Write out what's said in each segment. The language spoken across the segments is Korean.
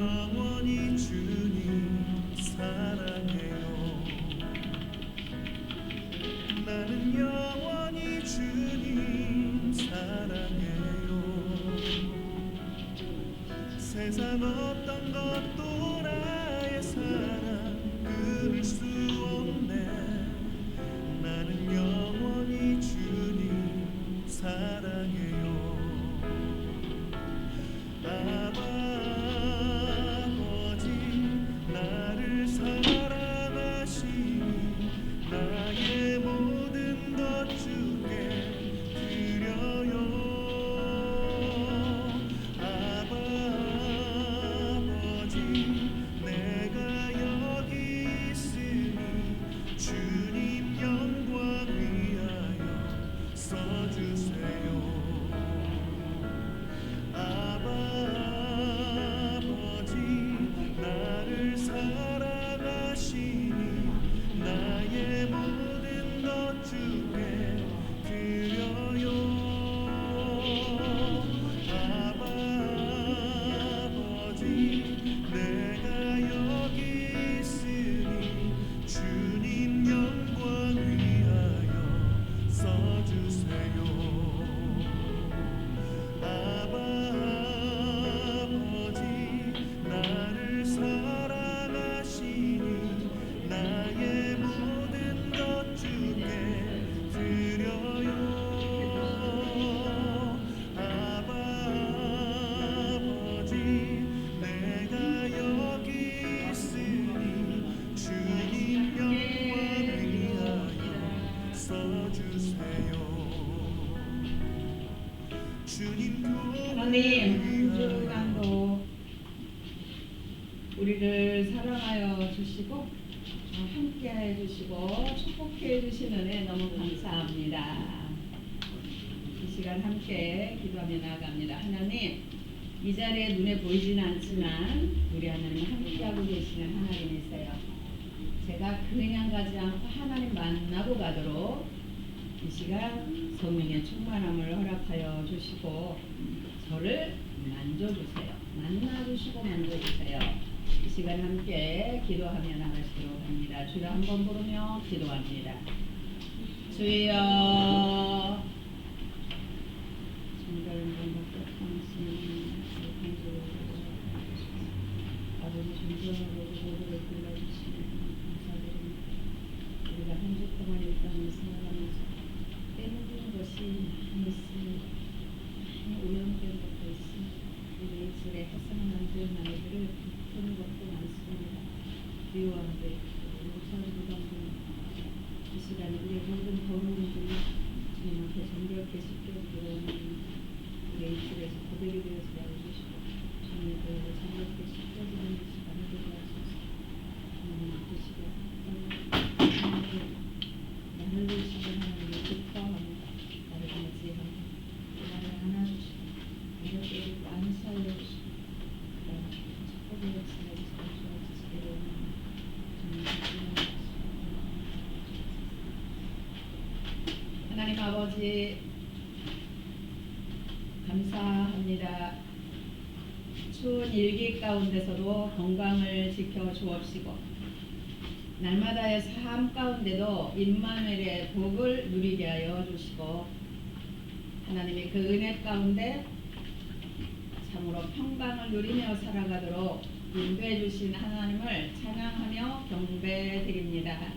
영원히 주님 사랑해요. 나는 영원히 주님 사랑해요. 세상 어떤 것도 나의 사랑 끊을 수 없네. 나는 영원히 주님 사랑해요. 아버지 나를 사랑하시니 나의 모든 것 주께 드려요. 아버지 내가 여기 있으니 주님 영광 위하여 써주세요. 아버지 나를 사랑하시니 나의 모든 것 주께 드려요. 아버지 내가 여기 있으니 주님 영광 위하여 써주세요. 아버지 나를 사랑하시니 나의 모든 것 주께 드려요. 아버지 내가 여기 있으니 주님 영광 위하여 써주세요. 주님 하나님 한 주간도 우리를 사랑하여 주시고 함께해 주시고 축복해 주시는 은혜 너무 감사합니다. 이 시간 함께 기도하며 나아갑니다. 하나님 이 자리에 눈에 보이지는 않지만 우리 하나님 함께하고 계시는 하나님이세요. 제가 그냥 가지 않고 하나님 만나고 가도록 이 시간 성령의 충만함을 허락하여 주시고 저를 만져주세요. 만나주시고 만져주세요. 이 시간 함께 기도하며 나가시도록 합니다. 주여 한번 부르며 기도합니다. 주여 아버지 존경으로 모두를 불러주시면 감사드립니다. 우리가 한 주 동안 이 땅을 살아가면서 빼먹은 것이 많이 있습니다. 많이 오염된 것도 있습니다. 우리 입술에 해서는 안 되는 아이들을 푸는 것도 많습니다. 미워하고 용서하기도 합니다. 이 시간에 우리의 모든 거울들이 주님 앞에 정결케 씻겨 들어오는 우리의 입술에서 고백이 되어서 알려주시고 주님 앞에 정결케 씻겨지는 시간이 되게 하소서. 주님 앞에 시간 나를 위시는 하나님을 기뻐합니다. 나를 맞이하고 나를 안아주시고 이렇게 많이 살려주시고 축복의 역사를 주어주시기를 원합니다. 주님 하나님 아버지 감사합니다. 추운 일기 가운데서도 건강을 지켜 주옵시고 날마다의 삶 가운데도 임마누엘의 복을 누리게 하여 주시고 하나님의 그 은혜 가운데 참으로 평강을 누리며 살아가도록 인도해 주신 하나님을 찬양하며 경배드립니다.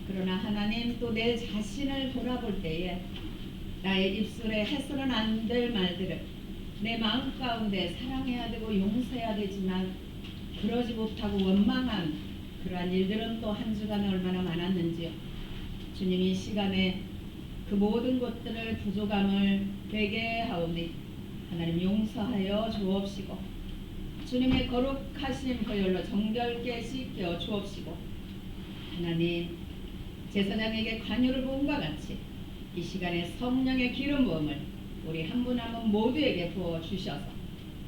그러나 하나님 또 내 자신을 돌아볼 때에 나의 입술에 해서는 안 될 말들을 내 마음 가운데 사랑해야 되고 용서해야 되지만 그러지 못하고 원망한 그러한 일들은 또 한 주간에 얼마나 많았는지요. 주님 이 시간에 그 모든 것들을 부족함을 회개하오니 하나님 용서하여 주옵시고 주님의 거룩하신 보혈로 정결케 씻겨 주옵시고 하나님 제사장에게 관유를 부음과 같이 이 시간에 성령의 기름 부음을 우리 한 분 한 분 모두에게 부어 주셔서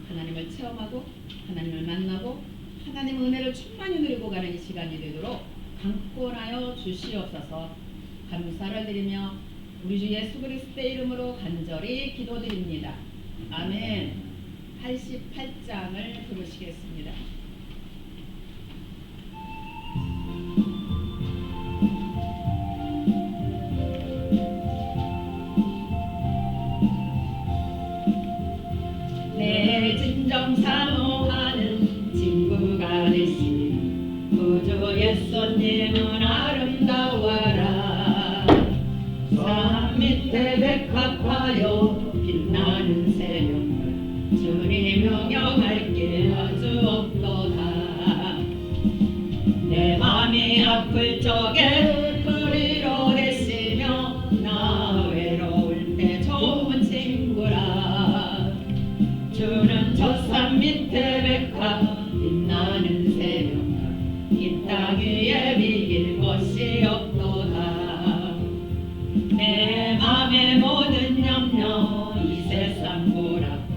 하나님을 체험하고 하나님을 만나고 하나님 은혜를 충만히 누리고 가는 이 시간이 되도록 강권하여 주시옵소서. 감사를 드리며 우리 주 예수 그리스도의 이름으로 간절히 기도드립니다. 아멘. 88장을 부르시겠습니다. 내 진정 사모하는 친구가 되신 구주 예수님은 아름다워라. 산 밑에 백합하여 빛나는 새벽별 주님 명령할게 아주 없도다. 내 맘이 아플 적에 그리로 되시며 나 외로울 때 좋은 친구라. 주는 저 산 밑에 백합 빛나는 새벽별 이 땅 위에 비길 것이 없도다. 내 맘의 모든 염려 이 세상 보라고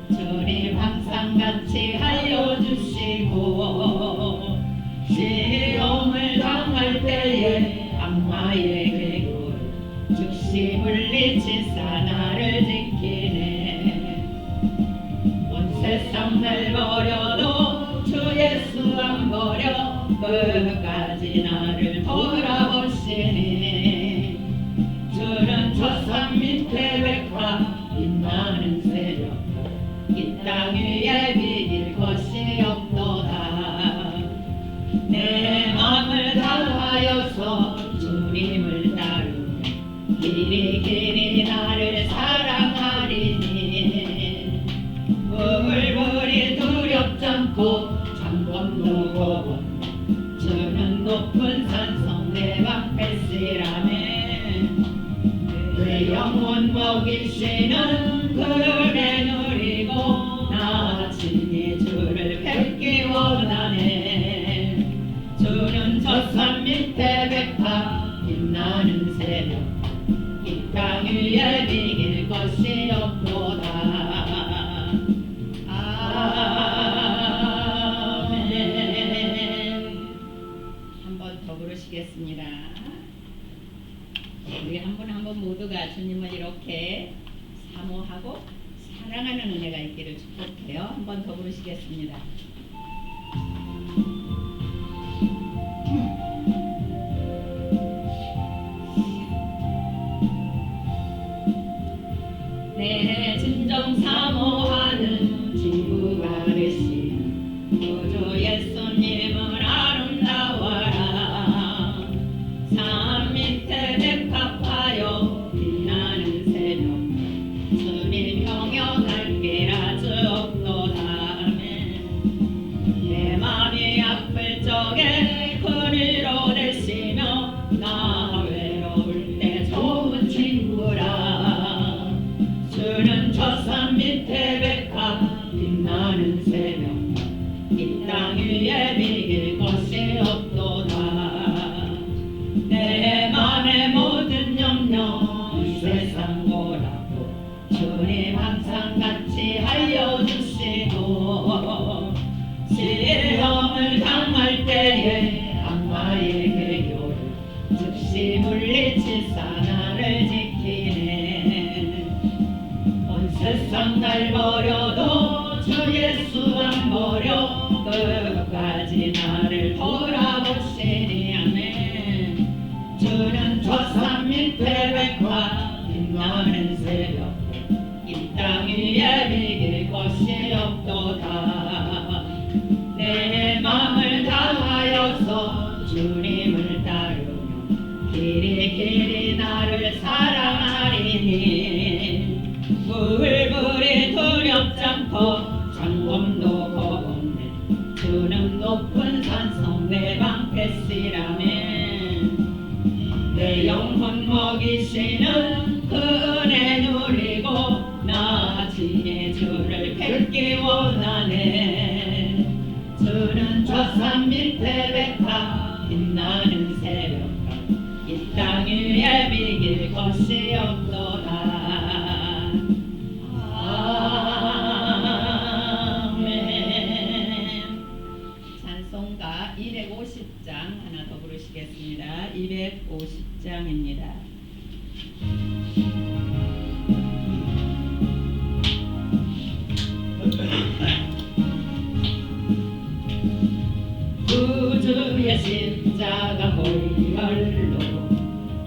주님 항상 같이 알려주시고 시험을 당할 때에 악마의 괴고로 즉시 물리치사 나를 지키네. 온 세상 날 버려도 주 예수 안 버려 끝까지 나를 돌아보시네. 주는 저 산 밑에 백합 빛나는 새벽 이 땅 위에 비길 것이 없도다. 내 맘을 다하여서 주님을 따르며 길이 길이 나를 사랑하리니 물불이 두렵지 않고 장검도 고고 주는 높은 산성 내 방패시라네. 내 영혼 먹이시는 그네 누리고 나 친히 주를 뵙기 원하네. 주는 저 산 밑에 백합 빛나는 새벽 이 땅 위에 비길 것이 없도다. 아멘. 한 번 더 부르시겠습니다. 우리 한 분 한 분 모두가 주님을 이렇게 사모하고 사랑하는 은혜가 있기를 축복해요. 한 번 더 부르시겠습니다. 내 진정 사모하는 친구가 되신 구주 예수님은 아름다워라. 산 밑에 백합하여 빛나는 새벽 주님 경영할게 아주 없도다. 내 맘이 아플 적에 그리로 되시며 나 외로울 때 좋은 친구라. 주는 저 산 밑에 백합 빛나는 새벽 이 땅 위에 비길 것이 없도다. 내 맘의 모든 염려 이 세상 보라고 주님 항상 같이 알려주시고 시험을 당할 때에 악마의 괴교를 즉시 물리치사 나를 지키네. 온 세상 날 버려도 주 예수 안 버려 끝까지 나를 돌아보시니 아멘. 주는 저 산 밑에 백합 빛나는 새벽 이 땅 위에 비길 것이 없도다. 내 맘을 다하여서 주님을 따르며 길이 길이 나를 사랑하리니 물불이 두렵지 않고 장검도 겁없네. 주는 높은 산성 내 방패시라네. 내 영혼 먹이시는 그 은혜 누리고 나 친히 주를 뵙기 원하네. 주는 저 산 밑에 백합 빛나는 새벽별 이 땅 위에 비길 것이 없도다. 아멘. 찬송가 250장 하나 더 부르시겠습니다. 250장입니다. 말로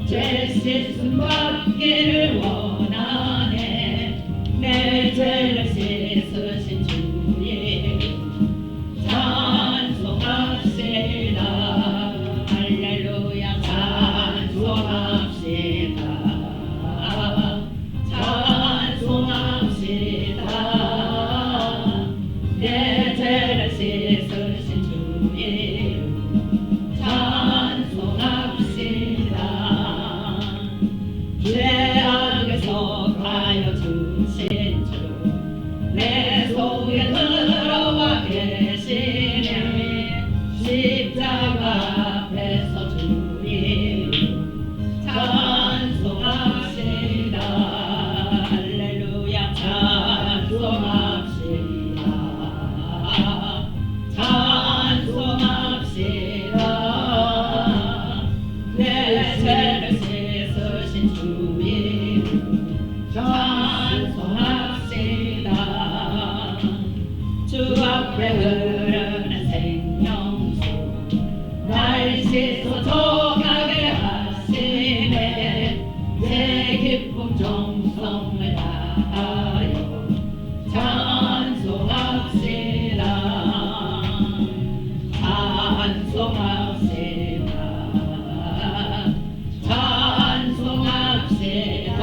죄 씻음 받기를 원하네. 내 죄를 씻으신 주의 찬송합시다. 할렐루야 찬송합시다. 찬송합시다. 내 죄를 씻으신 주의 찬송합시다. 죄악에서 가여 주신 주 내 속에 들어와 계시네. 십자가 앞에서 주님 찬송합시다. 할렐루야 찬송합시다. 찬송합시다. 내 죄를 씻으신 주님 찬송합시다. 주 앞에 흐르는 생명수 날 씻어 정하게 하시네. 새 기쁨 정성을 다하여 찬송합시다. 찬송합시다. 찬송합시다.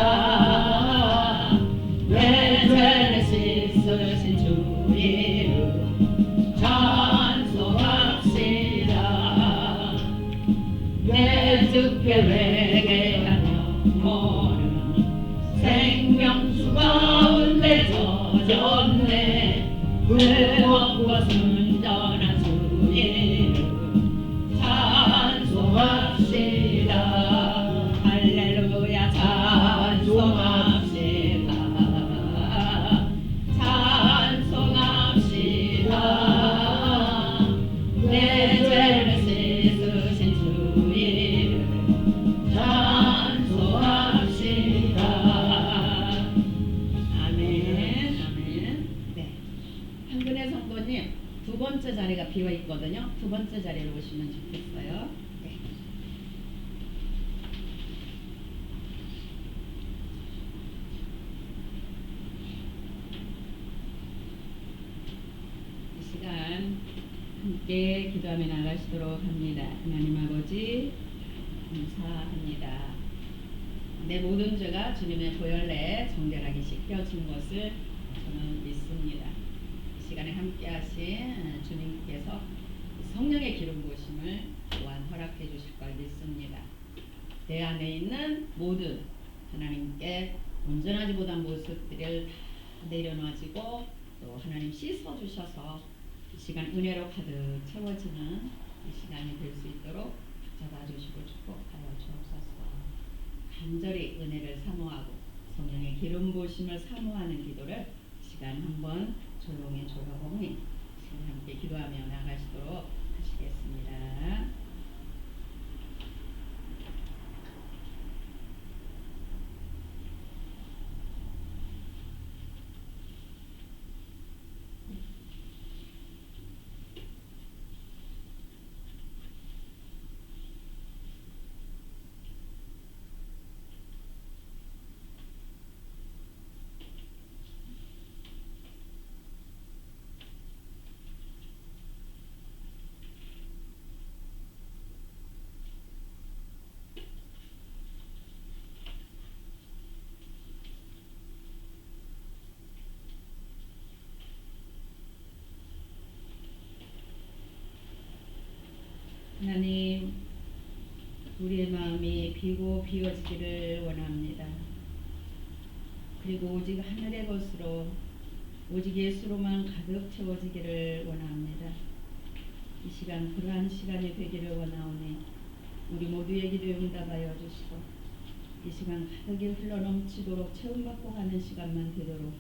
내 죄를 씻으신 주 이름 찬송합시다. 내 주께 회개하며 모르는 생명수 가운데 젖었네. 구원과 순전한 주 이름 찬송합시다. 할렐루야 찬송합시다. 찬송합시다. 내 죄를 씻으신 주 이름 찬송합시다. 아멘. 아멘. 네. 한근혜 성도님 두 번째 자리가 비어 있거든요. 두 번째 자리로 오시면 좋겠어요. 네. 이 시간 함께 기도하며 나가시도록 합니다. 하나님 아버지 감사합니다. 내 모든 죄가 주님의 보혈내에 정결하게 씻겨진 것을 저는 믿습니다. 이 시간에 함께 하신 주님께서 성령의 기름 부으심을 또한 허락해 주실 걸 믿습니다. 내 안에 있는 모든 하나님께 온전하지 못한 모습들을 다 내려놔지고 또 하나님 씻어 주셔서 이 시간 은혜로 가득 채워지는 이 시간이 될 수 있도록 잡아주시고 축복하여 주옵소서. 간절히 은혜를 사모하고 성령의 기름 부으심을 사모하는 기도를 시간 한번 조용히 함께 기도하며 나가시도록 하시겠습니다. 하나님, 우리의 마음이 비고 비워지기를 원합니다. 그리고 오직 하늘의 것으로 오직 예수로만 가득 채워지기를 원합니다. 이 시간 그러한 시간이 되기를 원하오니 우리 모두의 기도에 응답하여 주시고 이 시간 가득히 흘러넘치도록 체험받고 가는 시간만 되도록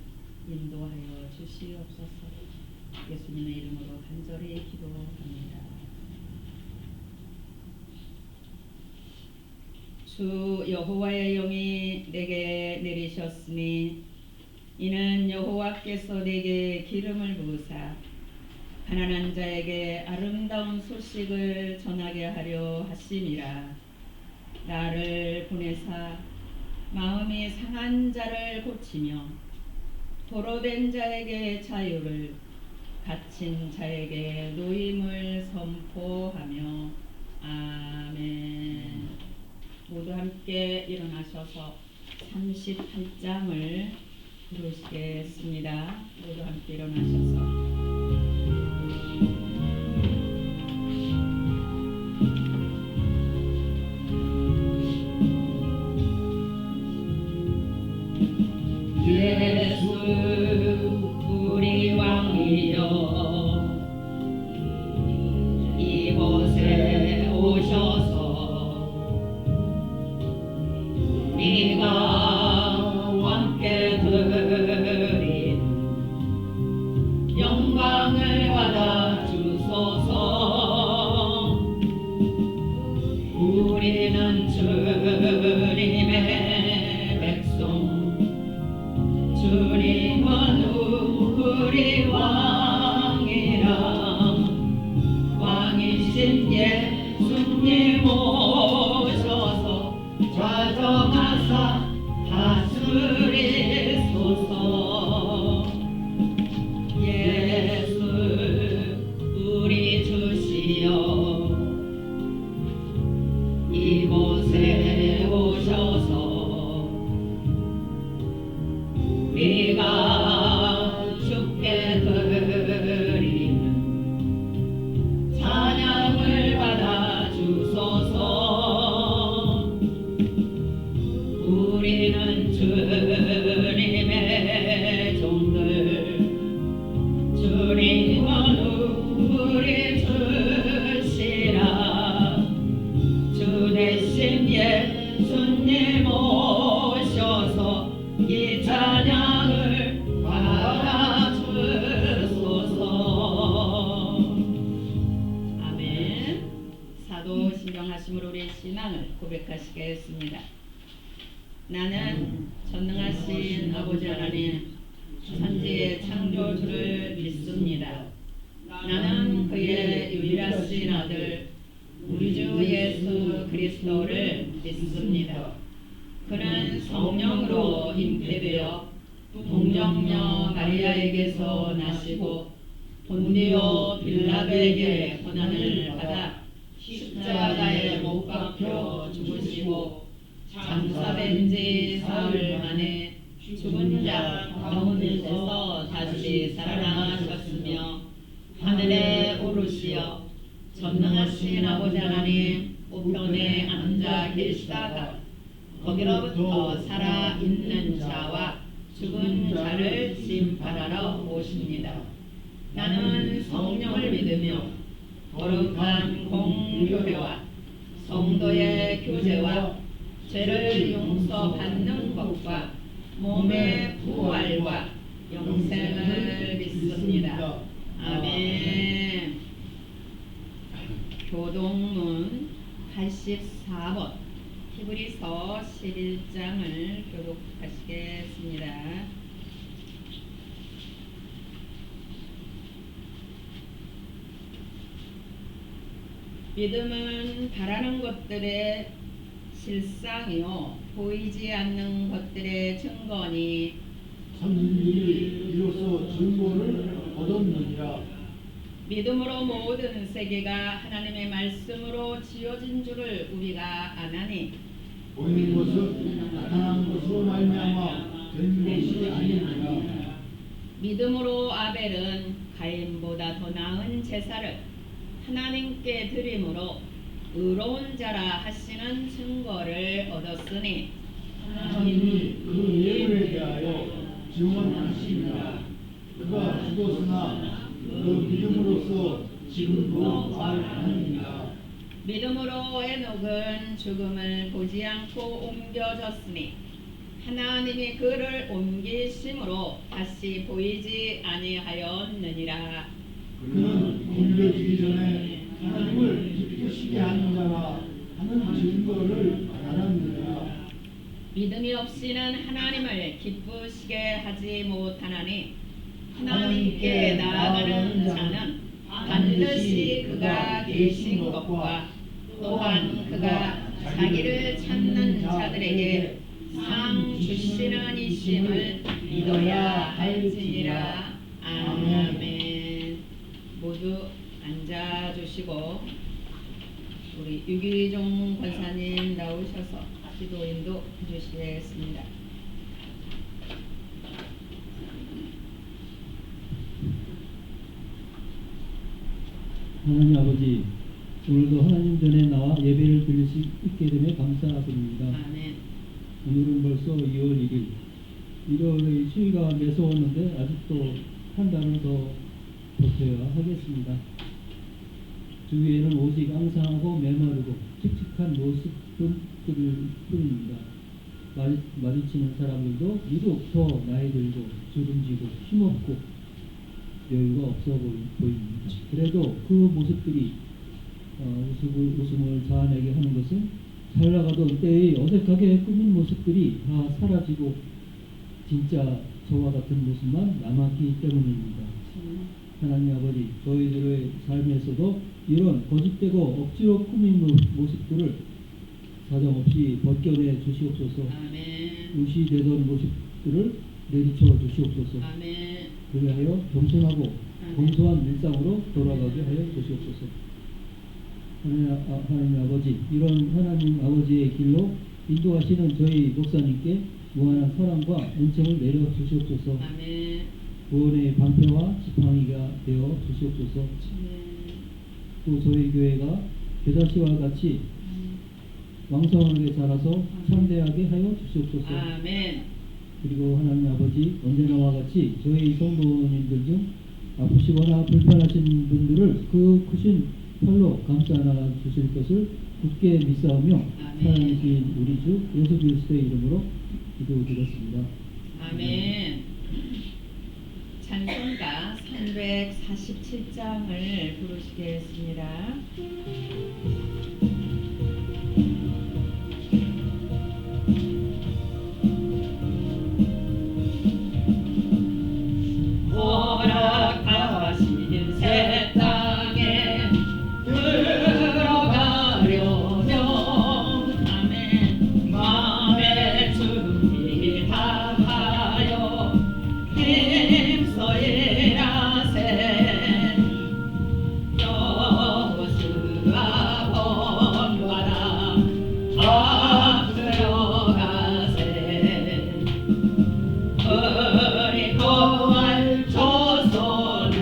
인도하여 주시옵소서. 예수님의 이름으로 간절히 기도합니다. 주 여호와의 영이 내게 내리셨으니 이는 여호와께서 내게 기름을 부으사 가난한 자에게 아름다운 소식을 전하게 하려 하심이라. 나를 보내사 마음이 상한 자를 고치며 도로된 자에게 자유를 갇힌 자에게 노임을 선포하며 아멘. 모두 함께 일어나셔서 38장을 부르시겠습니다. 모두 함께 일어나셔서 예수 우리 왕이여 이곳에 오셔서 우리가 함께 드린 영광을 받아 주소서. 우리는 주님의 백성, 주님은 우리 왕이라. 왕이신 예수님 오셔서 좌정하사 다스리소서. 예수 우리 주시여 이곳에 오셔서 우리가 주께 드리는 찬양을 받아 주소서. 우리는 주님의 종들, 주님은 우리 주시라. 주 대신 예수님 오셔서 이 찬양을 받아 주소서. 아멘. 사도 신령하심으로 우리의 신앙을 고백하시겠습니다. 나는 전능하신 아버지 하나님 천지의 창조주를 믿습니다. 나는 그의 유일하신 아들 우리 주 예수 그리스도를 믿습니다. 그는 성령으로 잉태되어 동정녀 마리아에게서 나시고 본디오 빌라도에게 고난을 받아 십자가에 못 박혀 죽으시고 장사된 지 사흘 만에 죽은 자 가운데서 다시 살아나셨으며 하늘에 오르시어 전능하신 아버지 하나님 우편에 앉아 계시다가 거기로부터 살아있는 자와 죽은 자를 심판하러 오십니다. 나는 성령을 믿으며 거룩한 공교회와 성도의 교제와 죄를 용서받는 것과 몸의 부활과 영생을 믿습니다. 아멘. 교동문 84번 히브리서 11장을 교독하시겠습니다. 믿음은 바라는 것들의 실상이요 보이지 않는 것들의 증거니 선진들이 이로써 증거를 얻었느니라. 믿음으로 모든 세계가 하나님의 말씀으로 지어진 줄을 우리가 아나니 보이는 것은 나타난 것으로 말미암아 된 것이 아니니라. 믿음으로 아벨은 가인보다 더 나은 제사를 하나님께 드림으로 의로운 자라 하시는 증거를 얻었으니 하나님이 그 예물에 대하여 증언하시니라. 그가 죽었으나 그 믿음으로써 지금도 말하느니라. 믿음으로 에녹은 죽음을 보지 않고 옮겨졌으니 하나님이 그를 옮기심으로 다시 보이지 아니하였느니라. 그는 옮겨지기 전에 하나님을 기쁘시게 하는 자라 하는 증거를 알았느니라. 믿음이 없이는 하나님을 기쁘시게 하지 못하나니 하나님께 나아가는 자는 반드시 그가 계신 것과 또한 그가 자기를 찾는 자들에게 상 주시는 이심을 믿어야 할지니라. 아멘. 모두 앉아주시고 우리 유기종 권사님 나오셔서 기도 인도 해주시겠습니다. 하나님 아버지, 오늘도 하나님 전에 나와 예배를 드릴 수 있게 되며 감사드립니다. 아멘. 오늘은 벌써 2월 1일, 1월의 추위가 매서웠는데 아직도 한 달은 더 버텨야 하겠습니다. 주위에는 오직 앙상하고 메마르고 칙칙한 모습들을 뿐입니다. 마주치는 사람들도 유독 더 나이 들고 주름지고 힘없고 여유가 없어 보입니다. 그래도 그 모습들이 웃음을 자아내게 하는 것은 잘 나가던 때의 어색하게 꾸민 모습들이 다 사라지고 진짜 저와 같은 모습만 남았기 때문입니다. 하나님 아버지, 저희들의 삶에서도 이런 거짓되고 억지로 꾸민 모습들을 사정없이 벗겨내 주시옵소서. 아멘. 무시되던 모습들을 내리쳐 주시옵소서. 아멘. 그리하여 겸손하고 검소한 일상으로 돌아가게 하여 주시옵소서. 하나님 아버지, 이런 하나님 아버지의 길로 인도하시는 저희 목사님께 무한한 사랑과 은총을 내려 주시옵소서. 아멘. 구원의 방패와 지팡이가 되어 주시옵소서. 또 저희 교회가 겨자씨와 같이 왕성하게 자라서 참대하게 하여 주시옵소서. 아멘. 그리고 하나님 아버지, 언제나와 같이 저희 성도님들 중 아프시거나 불편하신 분들을 그 크신 팔로 감싸 안아 주실 것을 굳게 믿사오며 살아계신 우리 주 예수 그리스도의 이름으로 기도드렸습니다. 아멘. 찬송가 347장을 부르시겠습니다. 허락하신 새 땅에 들어가려면 아멘. 마음의 준비 다 하여 힘써 일하세. 여호수아 본받아 앞으로 가세. 우리 구할 조소는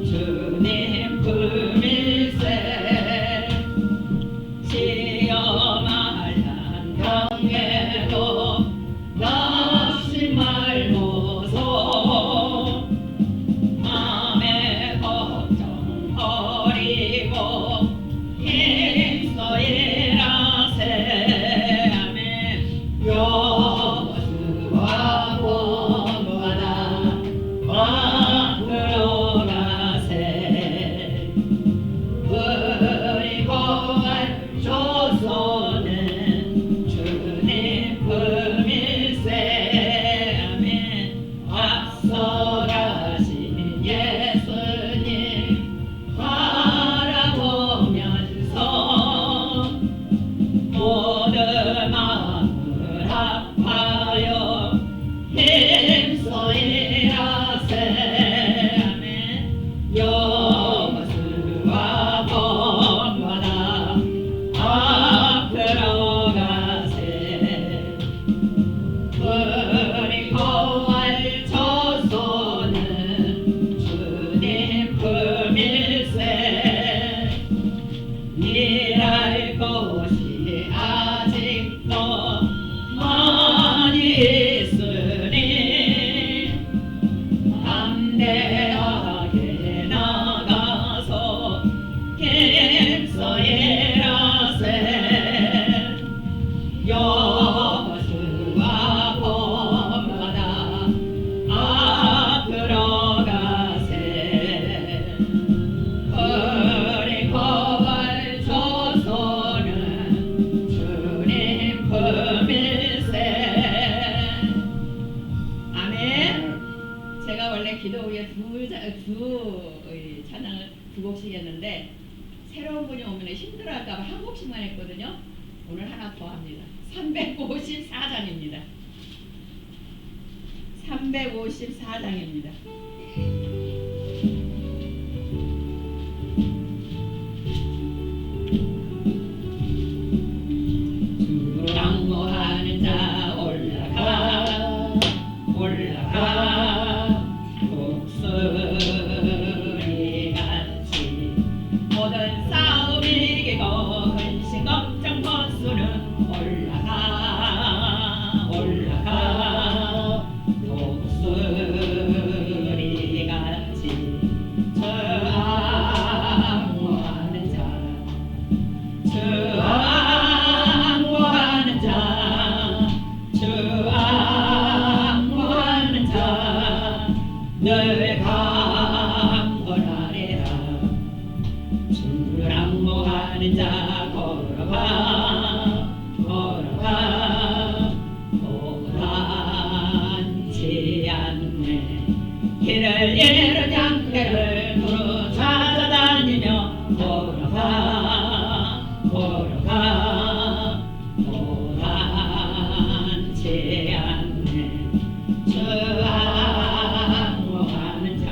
주님 품일세. 시험할 한경에도 낙심 말고서 마음의 걱정 버리고 힘써 일하세. 아멘. 여호수아 본받아 앞으로 가세. 우리 구할 조소는 주님 품일세. 아멘. 앞서 가신 예수님 바라보면서 모든 마음을 합하여 힘써 일하세. 아멘. 여호수아 본받아 앞으로 가세. 우리 구할 조소는 주님 품일세. 일할 곳이 아직도 많이 있으니 담대하게 나가서 힘써 일하세. 여호수아 본받아 앞으로 가세. 우리 구할 조소는 주님 품일세. 아멘. 제가 원래 기도 후에 두 찬양을 두 곡씩 했는데 새로운 분이 오면 힘들어할까봐 한 곡씩만 했거든요. 오늘 하나 더 합니다. 354장입니다. 354장입니다. 주랑모하는 자 올라가 올라가 독수리같이 모든 싸움 이기고 근심 걱정 벗수는 올라가 올라가 독수리같이 저항모하는 자 저항모하는 자 저항모하는 자 늘 강건하리라 주랑모하는 자 걸어가 걸어가 고단치 않네 길을 잃은 양떼를 두루 찾아다니며 걸어가 걸어가 고단치 않네 저항모하는 자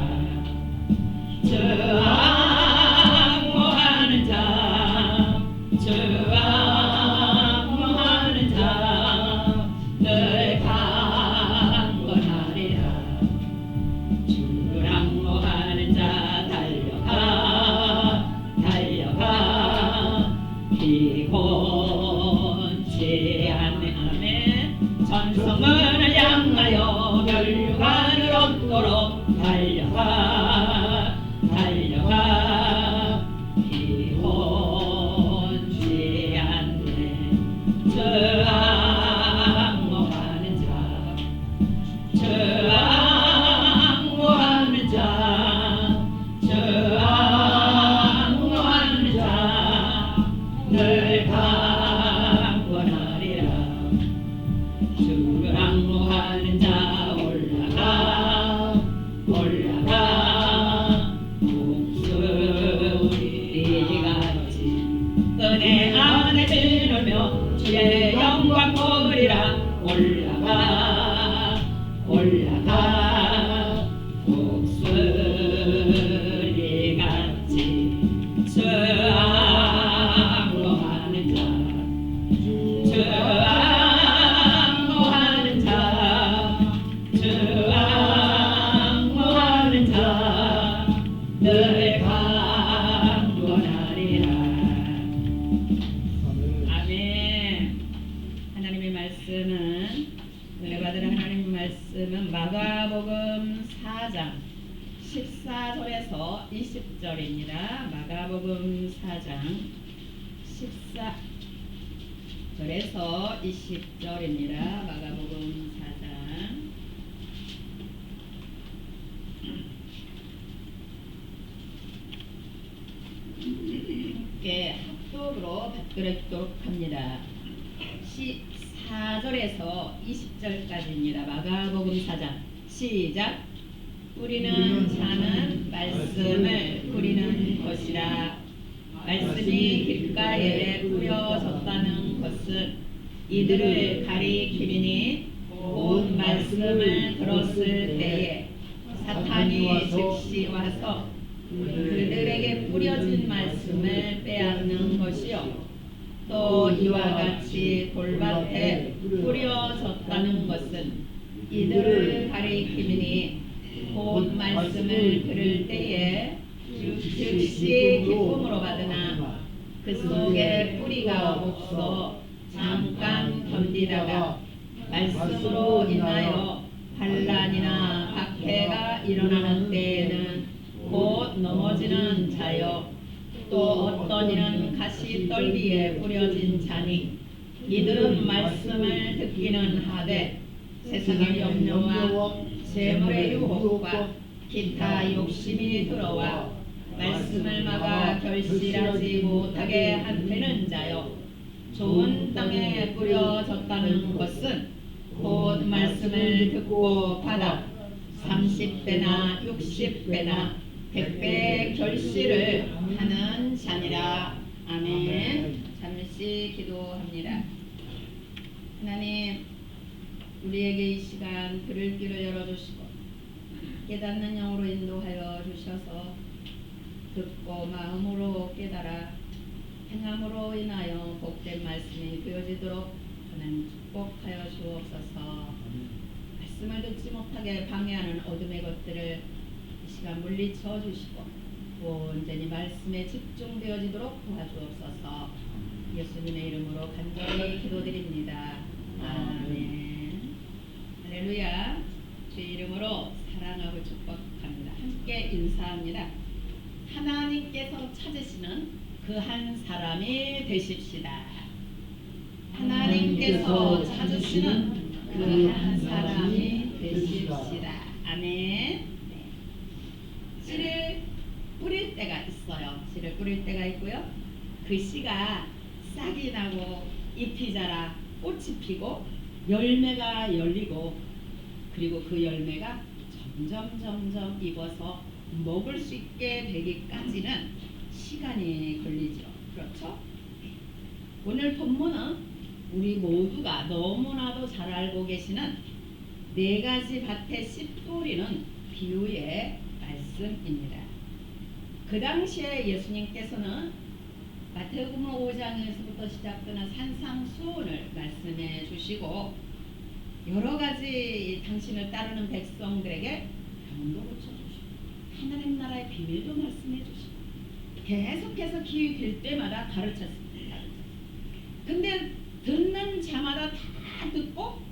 저항모하는 자 저항모하는 자 늘 강건하리라 주랑모하는 자 달려가 달려가 피곤치 않네 아멘 전성문을 향하여 멸류관을 얻도록 달려가 달려가 피곤치 않네 저항모하는 자 저항모하는 자 저항모하는 자늘 강건하리라 주랑모하는 자 올라가 올라가 독수리같이 은혜 안에 지르며 주의 영광 보리라 올라가 올라가 독수리같이 저항모하는 자 저항모하는 자 저항모하는 자늘 강건하리라 아멘. 하나님의 말씀은 은혜 받으러 하나님의 말씀은 마가복음 4장 14절에서 20절입니다. 마가복음 4장 14절에서 20절입니다. 마가복음 4장 함께 합독으로 받들어주도록 합니다. 14절에서 20절까지입니다. 마가복음 4장 시작. 우리는 자는 말씀을 뿌리는 것이라. 말씀이 길가에 뿌려졌다는 것은 이들을 가리키리니 온 말씀을 들었을 때에 사탄이 즉시 와서 그들에게 뿌려진 말씀을 빼앗는 것이요 또 이와 같이 돌밭에 뿌려졌다는 것은 이들을 가리키니 곧 말씀을 들을 때에 즉시 기쁨으로 받으나 그 속에 뿌리가 없어 잠깐 견디다가 말씀으로 인하여 반란이나 박해가 일어나는 때에는 곧 넘어지는 자요 또 어떤 이는 가시떨기에 뿌려진 자니 이들은 말씀을 듣기는 하되 세상의 염려와 재물의 유혹과 기타 욕심이 들어와 말씀을 막아 결실하지 못하게 하는 자요 좋은 땅에 뿌려졌다는 것은 곧 말씀을 듣고 받아 30배나 60배나 100배의 결실을 하는 자니라. 아멘. 잠시 기도합니다. 하나님, 우리에게 이 시간 들을 귀를 열어주시고 깨닫는 영으로 인도하여 주셔서 듣고 마음으로 깨달아 행함으로 인하여 복된 말씀이 되어지도록 하나님 축복하여 주옵소서. 말씀을 듣지 못하게 방해하는 어둠의 것들을 이 시간 물리쳐 주시고 온전히 말씀에 집중되어지도록 도와주옵소서. 예수님의 이름으로 간절히 기도드립니다. 아멘. 할렐루야. 주의 이름으로 사랑하고 축복합니다. 함께 인사합니다. 하나님께서 찾으시는 그 한 사람이 되십시다. 하나님께서 찾으시는 그 한 사람이 되십시다. 아멘. 네. 씨를 뿌릴 때가 있어요. 씨를 뿌릴 때가 있고요. 그 씨가 싹이 나고 잎이 자라 꽃이 피고 열매가 열리고 그리고 그 열매가 점점 익어서 먹을 수 있게 되기까지는 시간이 걸리죠. 그렇죠? 오늘 본문은 우리 모두가 너무나도 잘 알고 계시는 네 가지 밭에 씨 뿌리는 비유의 말씀입니다. 그 당시에 예수님께서는 마태복음 5장에서부터 시작되는 산상수훈을 말씀해 주시고 여러 가지 당신을 따르는 백성들에게 병도 고쳐주시고 하나님 나라의 비밀도 말씀해 주시고 계속해서 기회 될 때마다 가르쳤습니다. 근데 듣는 자마다 다 듣고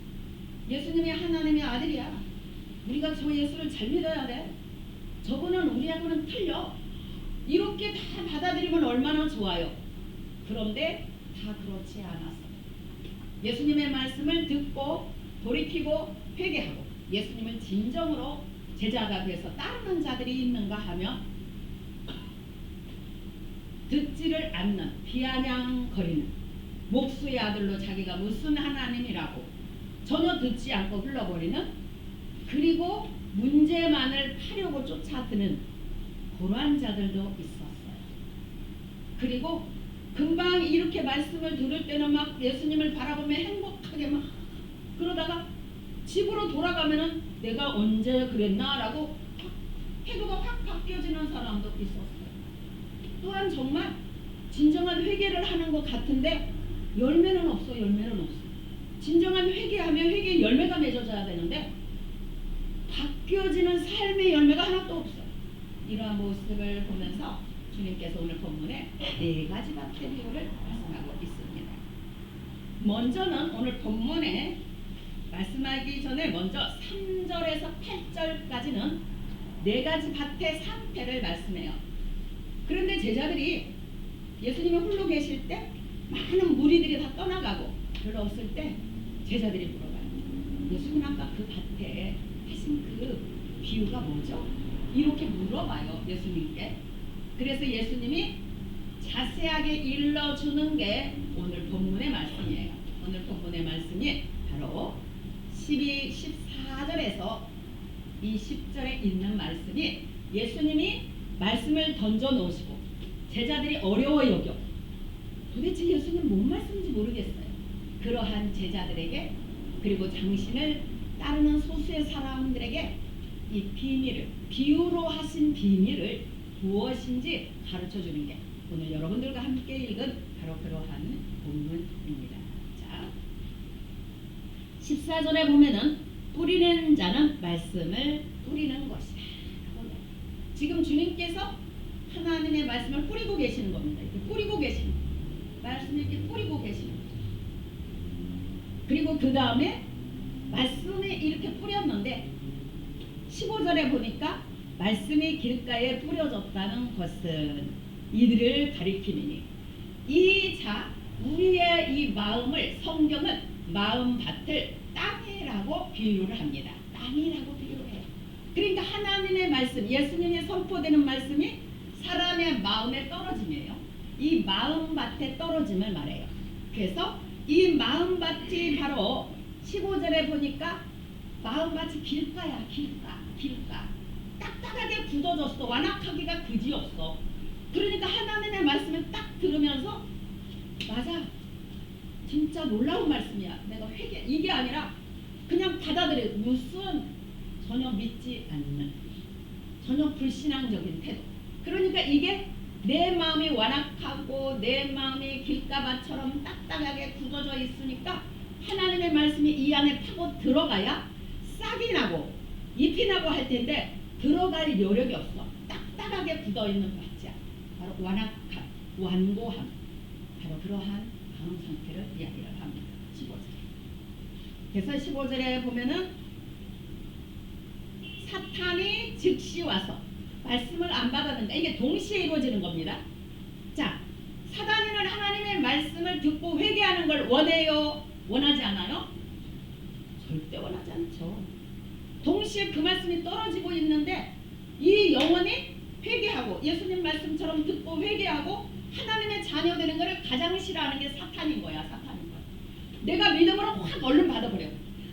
예수님이 하나님의 아들이야. 우리가 저 예수를 잘 믿어야 돼. 저분은 우리하고는 틀려. 이렇게 다 받아들이면 얼마나 좋아요. 그런데 다 그렇지 않았어. 예수님의 말씀을 듣고 돌이키고 회개하고 예수님을 진정으로 제자가 돼서 따르는 자들이 있는가 하면 듣지를 않는 비아냥거리는 목수의 아들로 자기가 무슨 하나님이라고 전혀 듣지 않고 흘러버리는 그리고 문제만을 파려고 쫓아드는 그러한 자들도 있었어요. 그리고 금방 이렇게 말씀을 들을 때는 막 예수님을 바라보며 행복하게 막 그러다가 집으로 돌아가면은 내가 언제 그랬나라고 태도가 확 바뀌어지는 사람도 있었어요. 또한 정말 진정한 회개를 하는 것 같은데 열매는 없어. 진정한 회개하면 회개의 열매가 맺어져야 되는데 바뀌어지는 삶의 열매가 하나도 없어요. 이러한 모습을 보면서 주님께서 오늘 본문에 네 가지 밭의 비유를 말씀하고 있습니다. 먼저는 오늘 본문에 말씀하기 전에 먼저 3절에서 8절까지는 네 가지 밭의 상태를 말씀해요. 그런데 제자들이 예수님이 홀로 계실 때 많은 무리들이 다 떠나가고 별로 없을 때 제자들이 물어봐요. 예수님 아까 그 밭에 하신 그 비유가 뭐죠? 이렇게 물어봐요. 예수님께. 그래서 예수님이 자세하게 일러주는 게 오늘 본문의 말씀이에요. 오늘 본문의 말씀이 바로 14절에서 이 10절에 있는 말씀이 예수님이 말씀을 던져 놓으시고 제자들이 어려워 여겨 도대체 예수님 뭔 말씀인지 모르겠어요. 그러한 제자들에게 그리고 당신을 따르는 소수의 사람들에게 이 비밀을 비유로 하신 비밀을 무엇인지 가르쳐 주는 게 오늘 여러분들과 함께 읽은 바로 그러한 본문입니다. 자, 14절에 보면은 뿌리는 자는 말씀을 뿌리는 것이다. 지금 주님께서 하나님의 말씀을 뿌리고 계시는 겁니다. 이렇게 뿌리고 계시는 거예요. 말씀을 이렇게 뿌리고 계시는 거죠. 그리고 그 다음에 말씀이 이렇게 뿌렸는데 15절에 보니까 말씀이 길가에 뿌려졌다는 것은 이들을 가리키니 우리의 이 마음을 성경은 마음밭을 땅이라고 비유를 합니다. 땅이라고 비유를 해요. 그러니까 하나님의 말씀, 예수님이 선포되는 말씀이 사람의 마음에 떨어짐이에요. 이 마음밭에 떨어짐을 말해요. 그래서 이 마음밭이 바로 15절에 보니까 마음밭이 길가야. 길가. 딱딱하게 굳어졌어. 완악하기가 그지없어. 그러니까 하나님의 말씀을 딱 들으면서 맞아. 진짜 놀라운 말씀이야. 내가 회개 이게 아니라 그냥 받아들여. 무슨 전혀 믿지 않는 전혀 불신앙적인 태도. 그러니까 이게 내 마음이 완악하고 내 마음이 길가마처럼 딱딱하게 굳어져 있으니까 하나님의 말씀이 이 안에 파고 들어가야 싹이 나고 잎이 나고 할 텐데 들어갈 여력이 없어. 딱딱하게 굳어있는 것이야. 바로 완악함, 완고함. 바로 그러한 마음 상태를 이야기를 합니다. 15절. 그래서 15절에 보면은 사탄이 즉시 와서 말씀을 안 받았는데 이게 동시에 이루어지는 겁니다. 자, 사단이는 하나님의 말씀을 듣고 회개하는 걸 원해요? 원하지 않아요? 절대 원하지 않죠. 동시에 그 말씀이 떨어지고 있는데 이 영혼이 회개하고 예수님 말씀처럼 듣고 회개하고 하나님의 자녀 되는 것을 가장 싫어하는 게 사탄인 거야. 사탄인 거야. 내가 믿음으로 확 얼른 받아버려.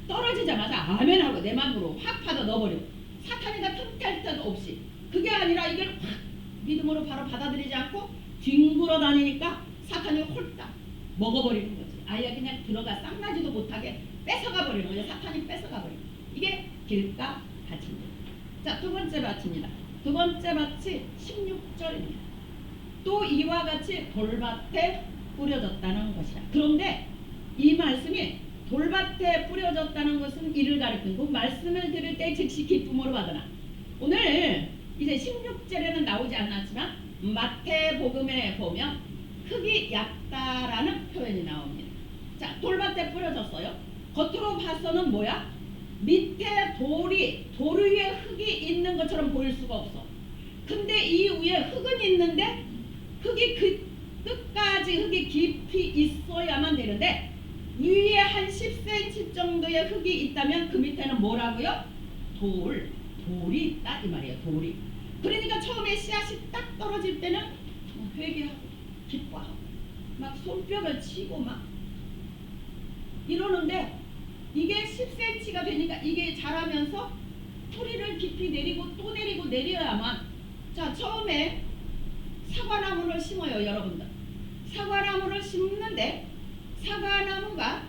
떨어지자마자 아멘하고 내 마음으로 확 받아 넣어버려. 사탄이가 틈탈 틈 없이. 그게 아니라 이걸 확 믿음으로 바로 받아들이지 않고 뒹굴어 다니니까 사탄이 홀딱 먹어버리는 거지. 아예 그냥 들어가 쌍나지도 못하게 뺏어가 버리는 거죠. 사탄이 뺏어가 버리는 거죠. 이게 길가 밭입니다. 자, 두 번째 밭입니다. 두 번째 밭이 16절입니다. 또 이와 같이 돌밭에 뿌려졌다는 것이야. 그런데 이 말씀이 돌밭에 뿌려졌다는 것은 이를 가리키고 말씀을 들을 때 즉시 기쁨으로 받으나 오늘 이제 16절에는 나오지 않았지만 마태복음에 보면 흙이 얕다라는 표현이 나옵니다. 자, 돌밭에 뿌려졌어요. 겉으로 봐서는 뭐야? 밑에 돌 위에 흙이 있는 것처럼 보일 수가 없어. 근데 이 위에 흙은 있는데 흙이 그 끝까지 흙이 깊이 있어야만 되는데 위에 한 10cm 정도의 흙이 있다면 그 밑에는 뭐라고요? 돌이 있다 이 말이에요. 돌이. 그러니까 처음에 씨앗이 딱 떨어질 때는 회개하고 기뻐하고 막 손뼉을 치고 막 이러는데 이게 10cm가 되니까 이게 자라면서 뿌리를 깊이 내리고 또 내리고 내려야만. 자, 처음에 사과나무를 심어요. 여러분들 사과나무를 심는데 사과나무가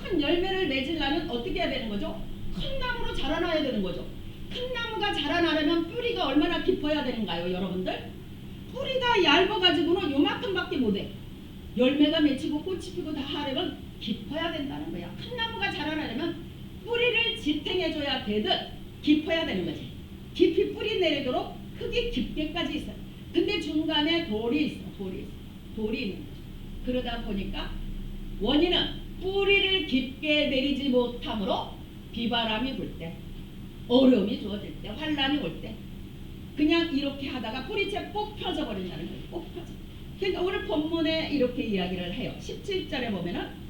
큰 열매를 맺으려면 어떻게 해야 되는 거죠? 큰 나무로 자라나야 되는 거죠. 큰 나무가 자라나려면 뿌리가 얼마나 깊어야 되는가요? 여러분들 뿌리가 얇아가지고는 요만큼밖에 못해. 열매가 맺히고 꽃이 피고 다 하려면 깊어야 된다는 거야. 큰 나무가 자라나려면 뿌리를 지탱해줘야 되듯 깊어야 되는 거지. 깊이 뿌리 내리도록 흙이 깊게까지 있어요. 근데 중간에 돌이 있는 거죠. 그러다 보니까 원인은 뿌리를 깊게 내리지 못함으로 비바람이 불 때, 어려움이 주어질 때, 환란이 올 때 그냥 이렇게 하다가 뿌리채 꼭 펴져 버린다는 거예요. 꼭 펴져. 그러니까 오늘 본문에 이렇게 이야기를 해요. 17절에 보면은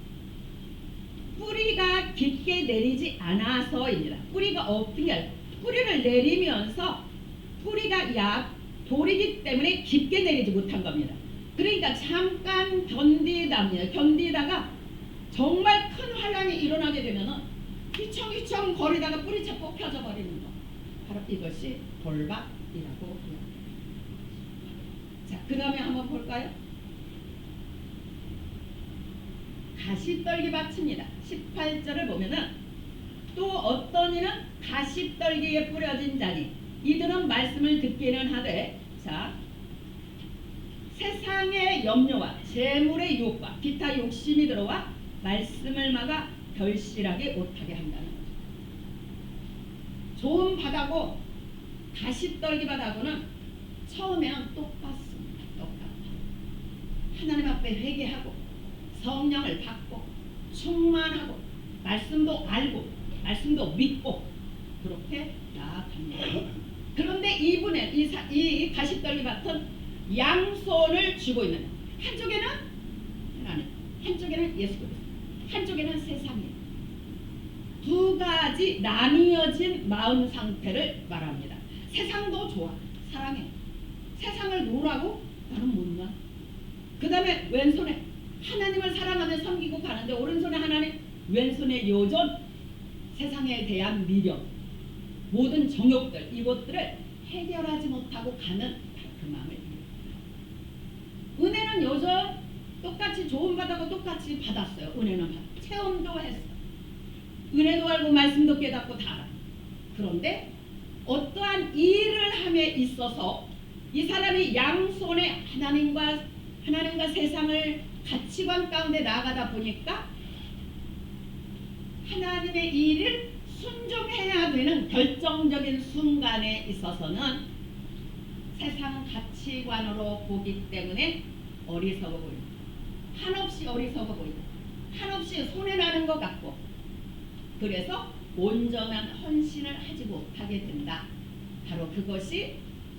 뿌리가 깊게 내리지 않아서입니다. 뿌리가 어떻게 뿌리를 내리면서 뿌리가 돌이기 때문에 깊게 내리지 못한 겁니다. 그러니까 잠깐 견디다가 정말 큰 환란이 일어나게 되면은 휘청휘청 거리다가 뿌리채 꼭 펴져 버리는 거. 바로 이것이 돌밭이라고 합니다. 자, 그 다음에 한번 볼까요? 가시떨기 밭입니다. 18절을 보면은 또 어떤 이는 가시떨기에 뿌려진 자니 이들은 말씀을 듣기는 하되 자 세상의 염려와 재물의 유혹과 기타 욕심이 들어와 말씀을 막아 결실하게 못하게 한다는 거죠. 좋은 밭하고 가시떨기 밭하고는 처음에는 똑같습니다. 하나님 앞에 회개하고 성령을 받고 충만하고 말씀도 알고 말씀도 믿고 그렇게 나아갑니다. 그런데 이 가시떨기 밭은 양손을 쥐고 있는 한쪽에는 하나님, 한쪽에는 예수 그리스도, 한쪽에는 세상이에요. 두 가지 나뉘어진 마음 상태를 말합니다. 세상도 좋아, 사랑해. 세상을 놓으라고 나는 못 놔. 그 다음에 왼손에 하나님을 사랑하며 섬기고 가는데 오른손에 하나님, 왼손에 여전 세상에 대한 미련, 모든 정욕들 이것들을 해결하지 못하고 가는 그 마음을. 은혜는 여전 똑같이 사람마다 똑같이 받았어요. 은혜는 체험도 했어. 은혜도 알고 말씀도 깨닫고 다 알아. 그런데 어떠한 일을 함에 있어서 이 사람이 양손에 하나님과 세상을 가치관 가운데 나아가다 보니까 하나님의 일을 순종해야 되는 결정적인 순간에 있어서는 세상 가치관으로 보기 때문에 어리석어 보인다. 한없이 어리석어 보인다. 한없이 손해나는 것 같고, 그래서 온전한 헌신을 하지 못하게 된다. 바로 그것이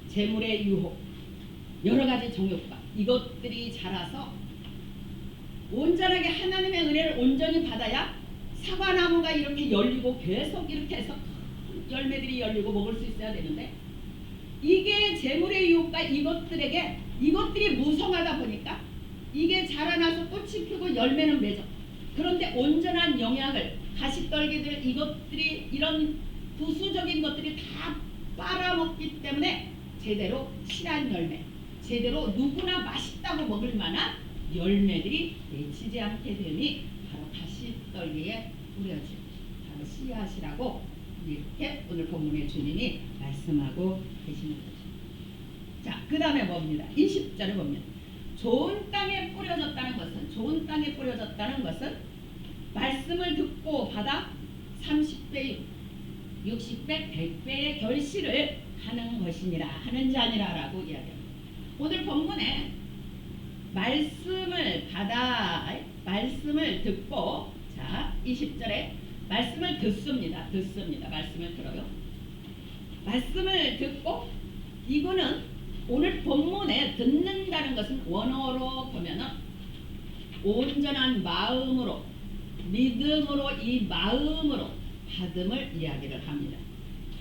재물의 유혹, 여러 가지 정욕과 이것들이 자라서 온전하게 하나님의 은혜를 온전히 받아야 사과나무가 이렇게 열리고 계속 이렇게 해서 열매들이 열리고 먹을 수 있어야 되는데, 이게 재물의 유혹과 이것들이 무성하다 보니까 이게 자라나서 꽃이 피고 열매는 맺어. 그런데 온전한 영양을 가시떨기들 이것들이 이런 부수적인 것들이 다 빨아먹기 때문에 제대로 실한 열매, 제대로 누구나 맛있다고 먹을 만한 열매들이 맺히지 않게 되니 바로 가시떨기에 뿌려진 바로 씨앗이라고 이렇게 오늘 본문의 주님이 말씀하고 계시는 거죠. 자, 그 다음에 뭡니다. 20절을 보면 좋은 땅에 뿌려졌다는 것은 말씀을 듣고 받아 30배, 60배, 100배의 결실을 하는 것이니라, 하는 자니라 라고 이야기합니다. 오늘 본문에 말씀을 듣고, 자 20절에 말씀을 듣습니다. 말씀을 들어요. 말씀을 듣고, 이거는 오늘 본문에 듣는다는 것은 원어로 보면은 온전한 마음으로, 믿음으로, 이 마음으로 받음을 이야기를 합니다.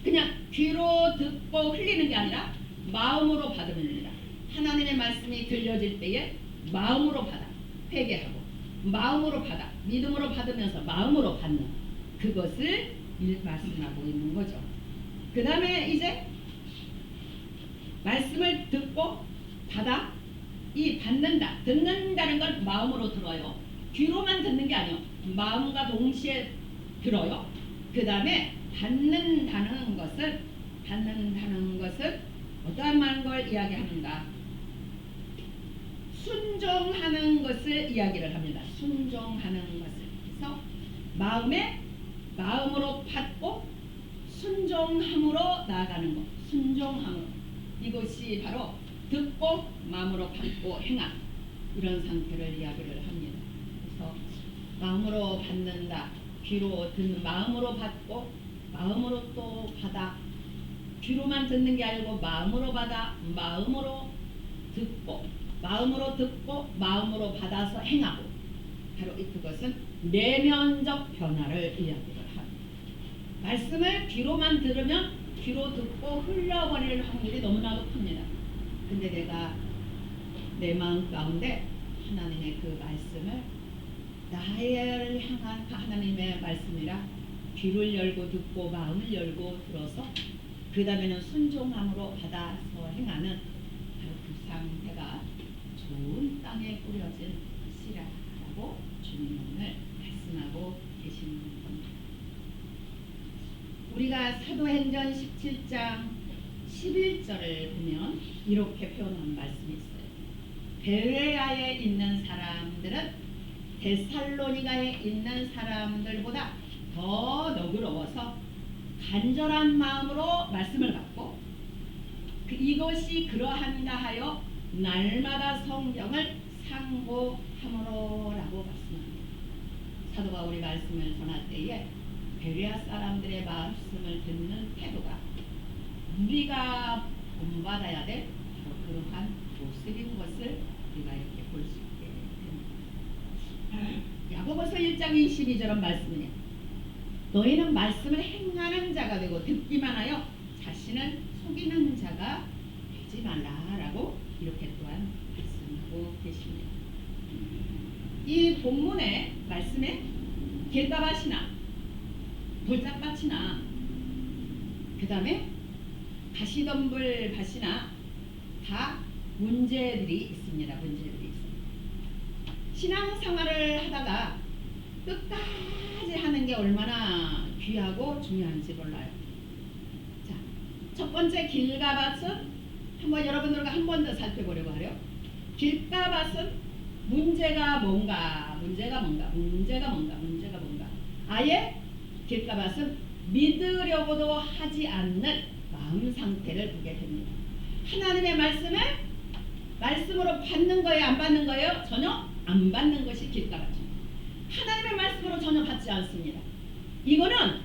그냥 귀로 듣고 흘리는 게 아니라 마음으로 받음을 흘리라. 하나님의 말씀이 들려질 때에 마음으로 받아, 회개하고 마음으로 받아, 믿음으로 받으면서 마음으로 받는 그것을 말씀하고 있는 거죠. 그 다음에 이제 말씀을 듣고 받아, 이 듣는다는 건 마음으로 들어요. 귀로만 듣는 게 아니에요. 마음과 동시에 들어요. 그 다음에 받는다는 것은 어떠한 걸 이야기하는가? 순종하는 것을 이야기를 합니다. 순종하는 것을. 그래서 마음으로 받고 순종함으로 나아가는 것. 순종함으로. 이것이 바로 듣고 마음으로 받고 행함, 이런 상태를 이야기를 합니다. 그래서 마음으로 받는다, 귀로 듣는, 마음으로 받고 마음으로 또 받아, 귀로만 듣는 게 아니고 마음으로 받아, 마음으로 듣고 마음으로 받아서 행하고, 바로 그것은 내면적 변화를 이야기를 합니다. 말씀을 귀로만 들으면 귀로 듣고 흘려버릴 확률이 너무나도 큽니다. 근데 내가 내 마음 가운데 하나님의 그 말씀을, 나를 향한 하나님의 말씀이라 귀를 열고 듣고 마음을 열고 들어서 그 다음에는 순종함으로 받아서 행하는 바로 그 상태가 좋은 땅에 뿌려진 씨라라고 주님 오늘 말씀하고 계시는 겁니다. 우리가 사도행전 17장 11절을 보면 이렇게 표현한 말씀이 있어요. 베레아에 있는 사람들은 데살로니가에 있는 사람들보다 더 너그러워서 간절한 마음으로 말씀을 받고, 이것이 그러한가 하여 날마다 성경을 상고함으로라고 말씀합니다. 사도가 우리 말씀을 전할 때에 베레아 사람들의 말씀을 듣는 태도가 우리가 본받아야 될 그러한 모습인 것을 우리가 이렇게 볼 수 있게 됩니다. 야고보서 1장 22절은 말씀이에요. 너희는 말씀을 행하는 자가 되고 듣기만 하여 자신을 속이는 자가 되지 말라라고 이렇게 또한 말씀하고 계십니다. 이 본문의 말씀에 길가밭이나 돌짝밭이나 그 다음에 가시덤불 밭이나 다 문제들이 있습니다. 신앙생활을 하다가 끝까지 하는 게 얼마나 귀하고 중요한지 몰라요. 자, 첫 번째 길가밭은 한번 여러분들과 한 번 더 살펴보려고 하려. 길가밭은 문제가 뭔가. 아예 길가밭은 믿으려고도 하지 않는 마음 상태를 보게 됩니다. 하나님의 말씀을 말씀으로 받는 거예요, 안 받는 거예요? 전혀 안 받는 것이 길가밭입니다. 하나님의 말씀으로 전혀 받지 않습니다. 이거는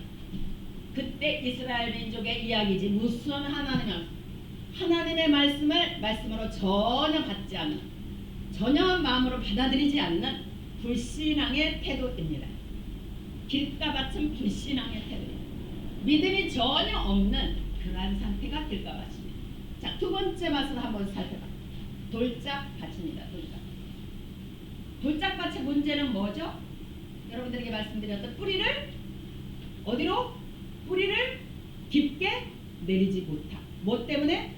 그때 이스라엘 민족의 이야기지 무슨 하나님의 말씀을 말씀으로 전혀 받지 않는, 전혀 마음으로 받아들이지 않는 불신앙의 태도입니다. 길가밭은 불신앙의 태도입니다. 믿음이 전혀 없는 그러한 상태가 길가밭입니다. 자, 두 번째 밭을 한번 살펴봐. 돌짝밭입니다. 돌짝밭의 문제는 뭐죠? 여러분들에게 말씀드렸던 뿌리를 어디로? 뿌리를 깊게 내리지 못함. 뭐 때문에?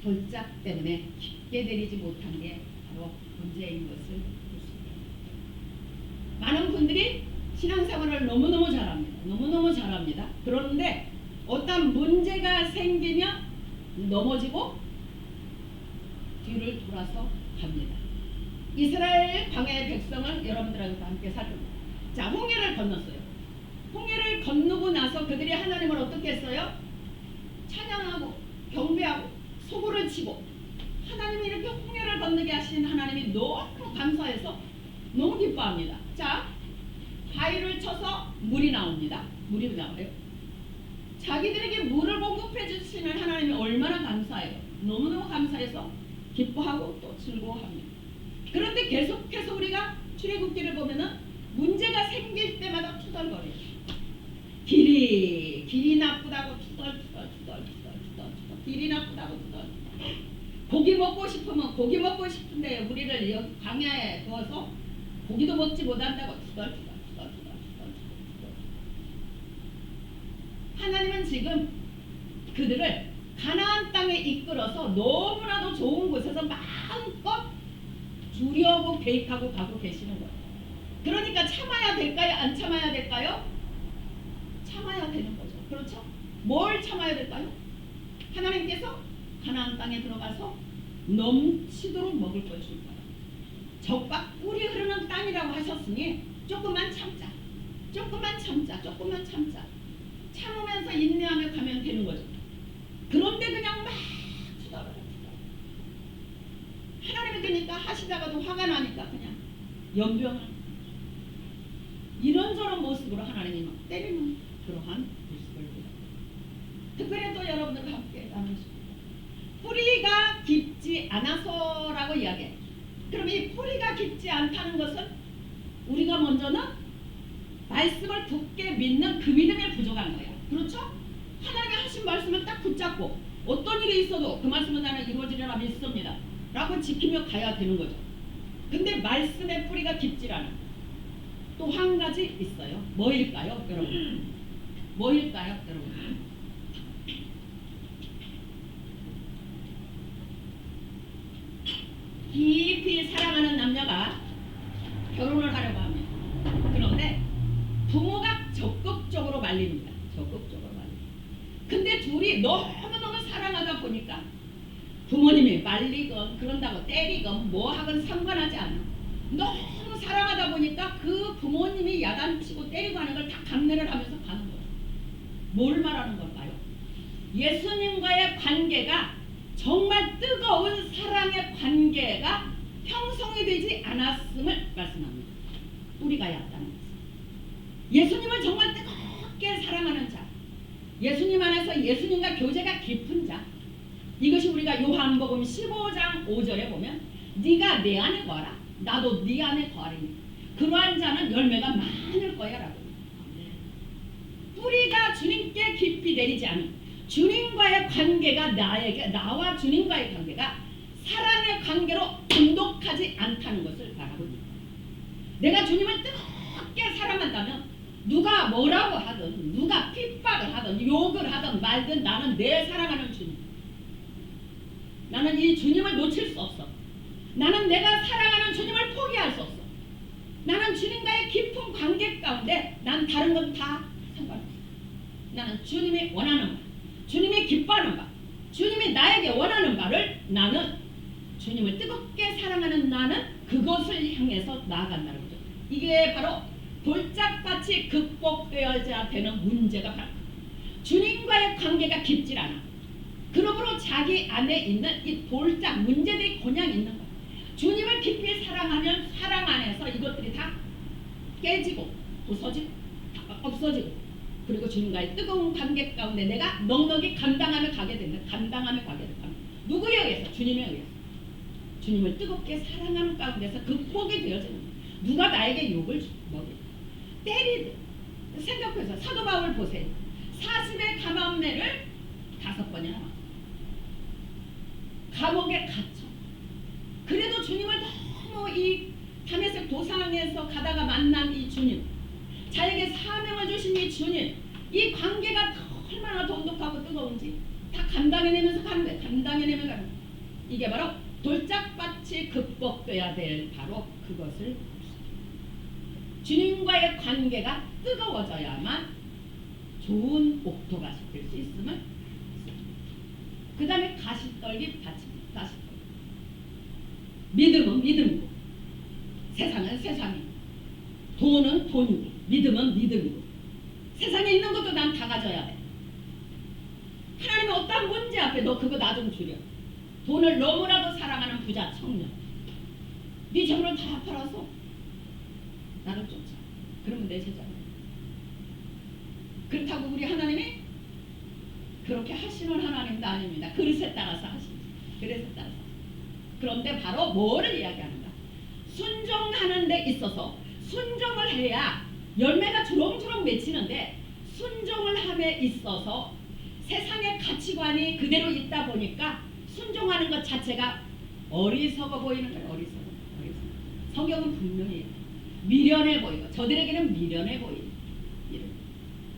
돌짝 때문에 깊게 내리지 못한 게 바로 문제인 것을 볼 수 있습니다. 많은 분들이 신앙생활을 너무너무 잘합니다. 그런데 어떤 문제가 생기면 넘어지고 뒤를 돌아서 갑니다. 이스라엘 광야의 백성을 여러분들과 함께 살펴봅니다. 자, 홍해를 건넜어요. 홍해를 건너고 나서 그들이 하나님을 어떻게 했어요? 찬양하고 경배하고 소고를 치고, 하나님이 이렇게 홍해를 건너게 하신 하나님이 너무 감사해서 너무 기뻐합니다. 자, 바위를 쳐서 물이 나옵니다. 물이 나와요. 자기들에게 물을 공급해 주시는 하나님이 얼마나 감사해요. 너무너무 감사해서 기뻐하고 또 즐거워합니다. 그런데 계속해서 우리가 출애굽기를 보면은 문제가 생길 때마다 투덜거려요. 길이 나쁘다고 투덜. 길이 나쁘다고 투덜. 고기 먹고 싶으면 고기 먹고 싶은데 우리를 여기 광야에 두어서 고기도 먹지 못한다고 투덜. 하나님은 지금 그들을 가나안 땅에 이끌어서 너무나도 좋은 곳에서 마음껏 주려고 계획하고 가고 계시는 거예요. 그러니까 참아야 될까요? 안 참아야 될까요? 참아야 되는 거죠. 그렇죠? 뭘 참아야 될까요? 하나님께서 가나안 땅에 들어가서 넘치도록 먹을 걸 줄 거예요. 적과 꿀이 흐르는 땅이라고 하셨으니 조금만 참자. 참으면서 인내하며 가면 되는 거죠. 그런데 그냥 막 투덜어요. 하나님이 그러니까 하시다가도 화가 나니까 그냥 연병을 이런저런 모습으로 하나님이 막 때리는 그러한 모습을 보여요. 특별히 또 여러분들과 함께 나누십니다. 뿌리가 깊지 않아서라고 이야기해요. 그럼 이 뿌리가 깊지 않다는 것은 우리가 먼저는 말씀을 굳게 믿는 그 믿음이 부족한 거야. 그렇죠? 하나님이 하신 말씀을 딱 붙잡고 어떤 일이 있어도 그 말씀은 나는 이루어지리라 믿습니다 라고 지키며 가야 되는 거죠. 근데 말씀의 뿌리가 깊지 않아. 또 한 가지 있어요. 뭐일까요, 여러분? 깊이 사랑하는 남녀가 결혼을 하려고 합니다. 그런데 부모가 적극적으로 말립니다. 근데 둘이 너무너무 사랑하다 보니까 부모님이 말리건 그런다고 때리건 뭐 하건 상관하지 않아. 너무 사랑하다 보니까 그 부모님이 야단치고 때리고 하는 걸 다 강례를 하면서 가는 거예요. 뭘 말하는 걸까요? 예수님과의 관계가 정말 뜨거운 사랑의 관계가 형성이 되지 않았음을 말씀합니다. 우리가 얕다는 것은 예수님을 정말 뜨겁게 사랑하는 자, 예수님 안에서 예수님과 교제가 깊은 자, 이것이 우리가 요한복음 15장 5절에 보면 네가 내 안에 거하라 나도 네 안에 거하리니 그러한 자는 열매가 많을 거야 라고. 뿌리가 주님께 깊이 내리지 않은 주님과의 관계가 나와 주님과의 관계가 사랑의 관계로 돈독하지 않다는 것을 바라봅니다. 내가 주님을 뜨겁게 사랑한다면 누가 뭐라고 하든 누가 핍박을 하든 욕을 하든 말든 나는 내 사랑하는 주님, 나는 이 주님을 놓칠 수 없어. 나는 내가 사랑하는 주님을 포기할 수 없어. 나는 주님과의 깊은 관계 가운데 난 다른 건 다 상관없어. 나는 주님이 원하는 바, 주님이 기뻐하는 바, 주님이 나에게 원하는 바를 나는 주님을 뜨겁게 사랑하는 나는 그것을 향해서 나아간다는 거죠. 이게 바로 돌짝밭이 극복되어야 되는 문제가 바로 주님과의 관계가 깊질 않아. 그러므로 자기 안에 있는 이 돌짝 문제들이 그냥 있는 거야. 주님을 깊이 사랑하면 사랑 안에서 이것들이 다 깨지고 부서지고 없어지고, 그리고 주님과의 뜨거운 관계 가운데 내가 넉넉히 감당하며 가게 되는, 감당하며 가게 되는, 누구에 의해서? 주님에 의해서. 주님을 뜨겁게 사랑하는 가운데서 극복이 되어지는 거야. 누가 나에게 욕을 먹이 때리든. 생각해서 사도 바울 보세요. 40의 감암매를 5번이나 맞아. 감옥에 갇혀. 그래도 주님을 너무 이 다메섹 도상에서 가다가 만난 이 주님, 자에게 사명을 주신 이 주님, 이 관계가 얼마나 돈독하고 뜨거운지 다 감당해내면서 가는 거예요. 감당해내면서 가는 거예요. 이게 바로 돌짝밭이 극복돼야 될 바로 그것을, 주님과의 관계가 뜨거워져야만 좋은 옥토가 될 수 있음을. 그 다음에 가시떨기 받칩니다. 가시떨기. 믿음은 믿음이고, 세상은 세상이고, 돈은 돈이고, 믿음은 믿음이고, 세상에 있는 것도 난 다 가져야 돼. 하나님은 어떤 문제 앞에 너 그거 나 좀 주려. 돈을 너무나도 사랑하는 부자 청년, 네 재물을 다 팔아서 나를 쫓아. 그러면 내 제자야. 그렇다고 우리 하나님이 그렇게 하시는 하나님도 아닙니다. 그릇에 따라서 하시지. 그릇에 따라서. 그런데 바로 뭐를 이야기하는가? 순종하는 데 있어서 순종을 해야 열매가 주렁주렁 맺히는데, 순종을 함에 있어서 세상의 가치관이 그대로 있다 보니까 순종하는 것 자체가 어리석어 보이는 거예요. 어리석어. 성경은 분명히 미련해 보이고, 저들에게는 미련해 보이는.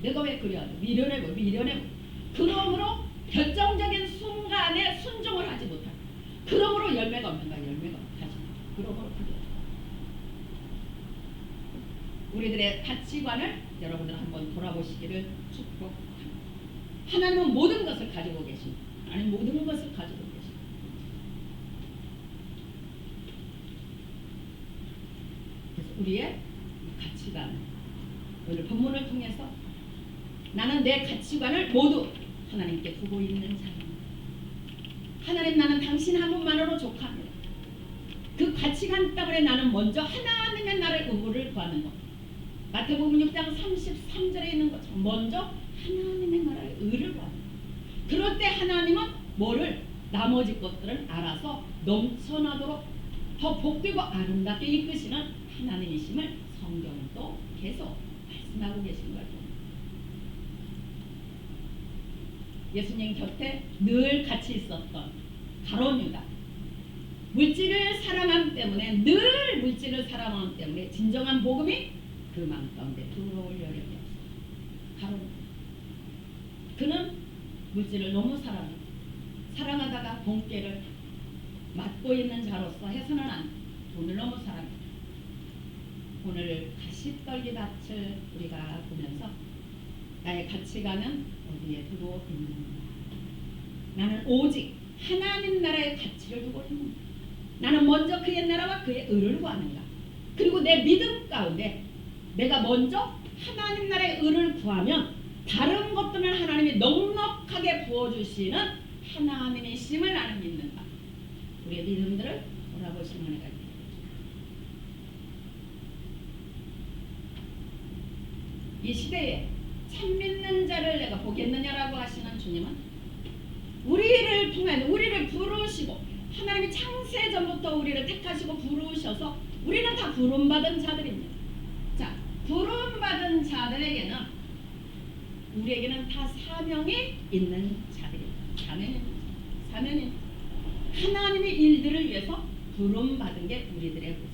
내가 왜 그래야 돼? 미련해 보여. 그러므로 결정적인 순간에 순종을 하지 못하고, 그러므로 열매가 없는가? 열매가 없지. 그러므로 그래. 우리들의 가치관을 여러분들 한번 돌아보시기를 축복합니다. 하나님은 모든 것을 가지고 계십니다. 하나님 모든 것을 가지고 계십니다. 그래서 우리의 가치관, 오늘 본문을 통해서 나는 내 가치관을 모두 하나님께 두고 있는 자입니다. 하나님, 나는 당신 한 분만으로 족합니다. 그 가치관 때문에 나는 먼저 하나님의 나를 의무를 구하는 것. 마태복음 6장 33절에 있는 것처럼 먼저 하나님의 나라의 의를 구하는 것. 그럴 때 하나님은 뭐를? 나머지 것들은 알아서 넘쳐나도록 더 복되고 아름답게 이끄시는 하나님이심을 성경은 또 계속 말씀하고 계신 거예요. 예수님 곁에 늘 같이 있었던 가룟 유다, 물질을 사랑함 때문에, 늘 물질을 사랑함 때문에 진정한 복음이 그 마음 가운데 들어올 여력이 없어요. 가룟 유다. 그는 물질을 너무 사랑하다가 본께를 맡고 있는 자로서 해서는 안 돼. 돈을 너무 사랑해. 오늘 가시떨기 밭을 우리가 보면서 나의 가치관은 어디에 두고 있는가? 나는 오직 하나님 나라의 가치를 두고 있는가? 나는 먼저 그의 나라와 그의 의를 구하는가? 그리고 내 믿음 가운데 내가 먼저 하나님 나라의 의를 구하면 다른 것들은 하나님이 넉넉하게 부어주시는 하나님이심을 나는 믿는다. 우리의 믿음들을 돌아보시는 은혜가 있습니다. 이 시대에 참 믿는 자를 내가 보겠느냐라고 하시는 주님은 우리를 통해 우리를 부르시고, 하나님이 창세 전부터 우리를 택하시고 부르셔서 우리는 다 부름받은 자들입니다. 자, 부름받은 자들에게는, 우리에게는 다 사명이 있는 자들입니다. 사명이 하나님의 일들을 위해서 부름받은 게 우리들의 모습입니다.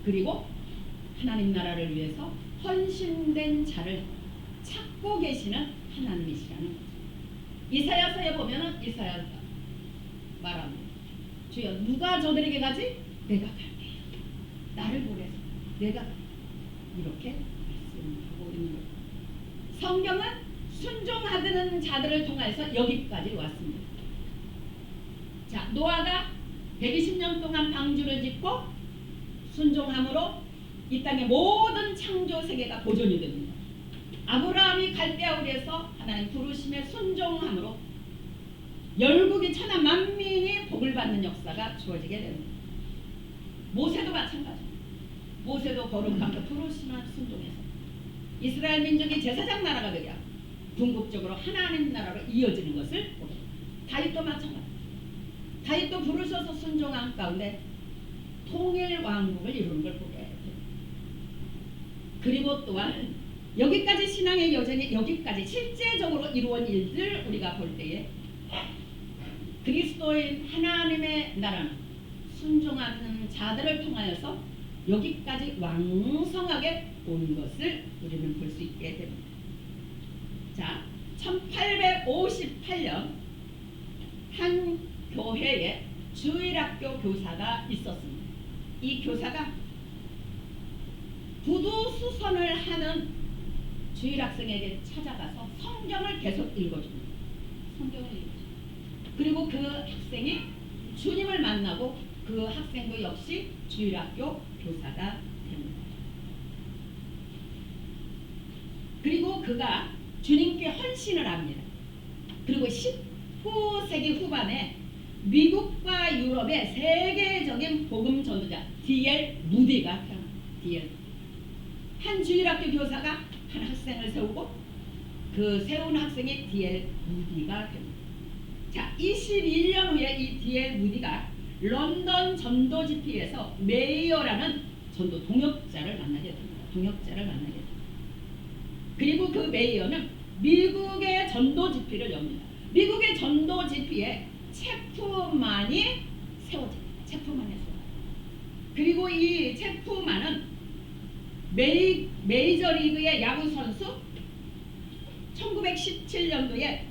그리고 하나님 나라를 위해서 헌신된 자를 찾고 계시는 하나님이시라는 거죠. 이사야서에 보면은 이사야가 말합니다. 주여 누가 저들에게 가지? 내가 갈게요. 나를 보내서 내가 이렇게 말씀하고 있는 거예요. 성경은 순종하는 자들을 통해서 여기까지 왔습니다. 자, 노아가 120년 동안 방주를 짓고 순종함으로 이 땅의 모든 창조 세계가 보존이 됩니다. 아브라함이 갈대아우리에서 하나님 부르심에 순종함으로 열국이 천하 만민이 복을 받는 역사가 주어지게 됩니다. 모세도 마찬가지입니다. 모세도 거룩함과 부르심을 순종해서 이스라엘 민족이 제사장 나라가 되려 궁극적으로 하나님 나라로 이어지는 것을 보게 됩니다. 다윗도 마찬가지. 다윗도 부르셔서 순종한 가운데 통일 왕국을 이루는 걸 보게 됩니다. 그리고 또한 여기까지 신앙의 여정이 여기까지 실제적으로 이루어진 일들 우리가 볼 때에 그리스도인 하나님의 나라는 순종하는 자들을 통하여서 여기까지 왕성하게 온 것을 우리는 볼 수 있게 됩니다. 자, 1858년 한 교회에 주일학교 교사가 있었습니다. 이 교사가 부두수선을 하는 주일학생에게 찾아가서 성경을 계속 읽어줍니다. 성경을 읽어줍니다. 그리고 그 학생이 주님을 만나고 그 학생도 역시 주일학교 교사가 됩니다. 그리고 그가 주님께 헌신을 합니다. 그리고 19세기 후반에 미국과 유럽의 세계적인 복음 전도자 D.L. 무디가 태어납니다. D.L. 한 주일학교 교사가 한 학생을 세우고 그 세운 학생이 D.L. 무디가 됩니다. 자, 21년 후에 이 D.L. 무디가 런던 전도 집회에서 메이어라는 전도 동역자를 만나게 됩니다. 동역자를 만나게 됩니다. 그리고 그 메이어는 미국의 전도 집회를 엽니다. 미국의 전도 집회에 체프만이 세워집니다. 체프만이 세워집니다. 그리고 이 체프만은 메이저리그의 야구 선수 1917년도에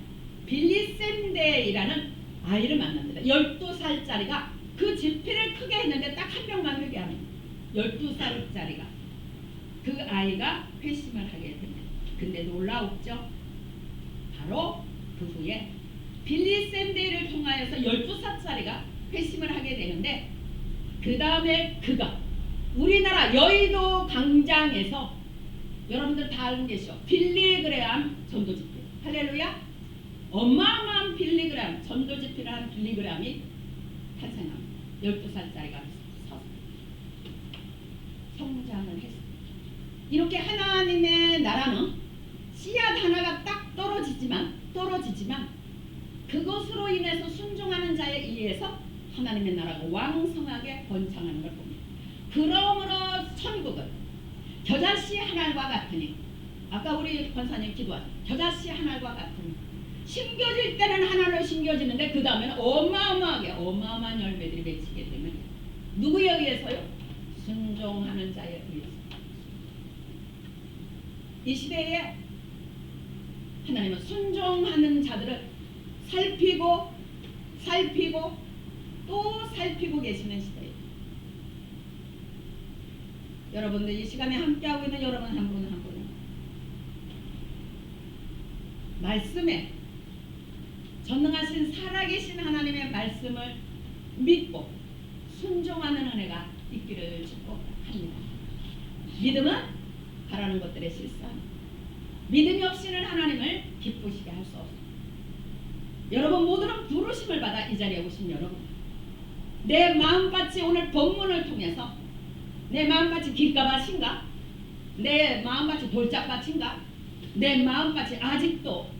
빌리 샌데이라는 아이를 만납니다. 12살짜리가 그 집회를 크게 했는데 딱 한 명만 회개합니다. 12살짜리가 그 아이가 회심을 하게 됩니다. 근데 놀라웠죠? 바로 그 후에 빌리 샌데이를 통하여서 12살짜리가 회심을 하게 되는데 그 다음에 그가 우리나라 여의도 광장에서 여러분들 다 알고 계시죠? 빌리그레암 전도집회. 할렐루야. 어마어마한 빌리그레암 전도집회를 한 빌리그레암이 탄생합니다. 12살짜리가 서서 성장을 했습니다. 이렇게 하나님의 나라는 씨앗 하나가 딱 떨어지지만 그것으로 인해서 순종하는 자에 의해서 하나님의 나라가 왕성하게 번창하는 걸 봅니다. 그러므로 천국은 겨자씨 하나과 같으니 아까 우리 권사님 기도하신 겨자씨 하나과 같으니 심겨질 때는 하나로 심겨지는데 그 다음에는 어마어마한 열매들이 맺히게 되면 누구에 의해서요? 순종하는 자에 의해서. 이 시대에 하나님은 순종하는 자들을 살피고 또 살피고 계시는 시대예요. 여러분들 이 시간에 함께하고 있는 여러분 한 분 한 분은 말씀에 전능하신 살아계신 하나님의 말씀을 믿고 순종하는 은혜가 있기를 축복합니다. 믿음은 바라는 것들의 실상. 믿음이 없이는 하나님을 기쁘시게 할 수 없습니다. 여러분 모두는 부르심을 받아 이 자리에 오신 여러분, 내 마음밭이 오늘 본문을 통해서 내 마음밭이 길가밭인가? 내 마음밭이 돌짝밭인가? 내 마음밭이 아직도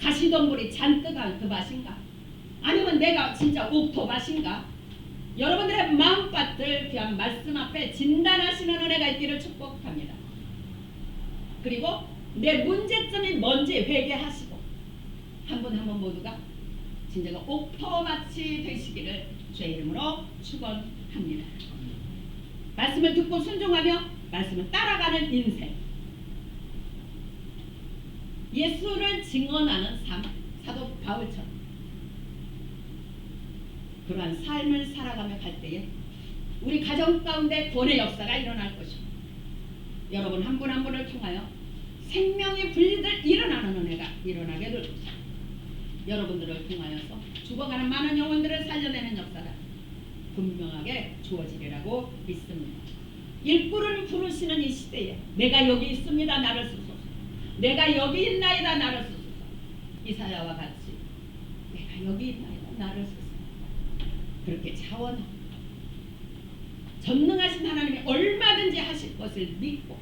가시덤불이 잔뜩한 그 밭인가? 아니면 내가 진짜 옥토밭인가? 여러분들의 마음밭을 그냥 말씀 앞에 진단하시는 은혜가 있기를 축복합니다. 그리고 내 문제점이 뭔지 회개하시고 한 분 한 분 모두가 진짜가 옥토밭이 되시기를 주의 이름으로 축원합니다. 말씀을 듣고 순종하며 말씀을 따라가는 인생, 예수를 증언하는 삶, 사도 바울처럼 그러한 삶을 살아가며 갈 때에 우리 가정 가운데 구원의 역사가 일어날 것입니다. 여러분 한 분 한 분을 통하여 생명의 분리들 일어나는 은혜가 일어나게 될 것입니다. 여러분들을 통하여서 죽어가는 많은 영혼들을 살려내는 역사가 분명하게 주어지리라고 믿습니다. 일꾼을 부르시는 이 시대에 내가 여기 있습니다. 나를 쓰소서. 내가 여기 있나이다. 나를 쓰소서. 이사야와 같이 내가 여기 있나이다. 나를 쓰소서. 그렇게 자원하고 전능하신 하나님이 얼마든지 하실 것을 믿고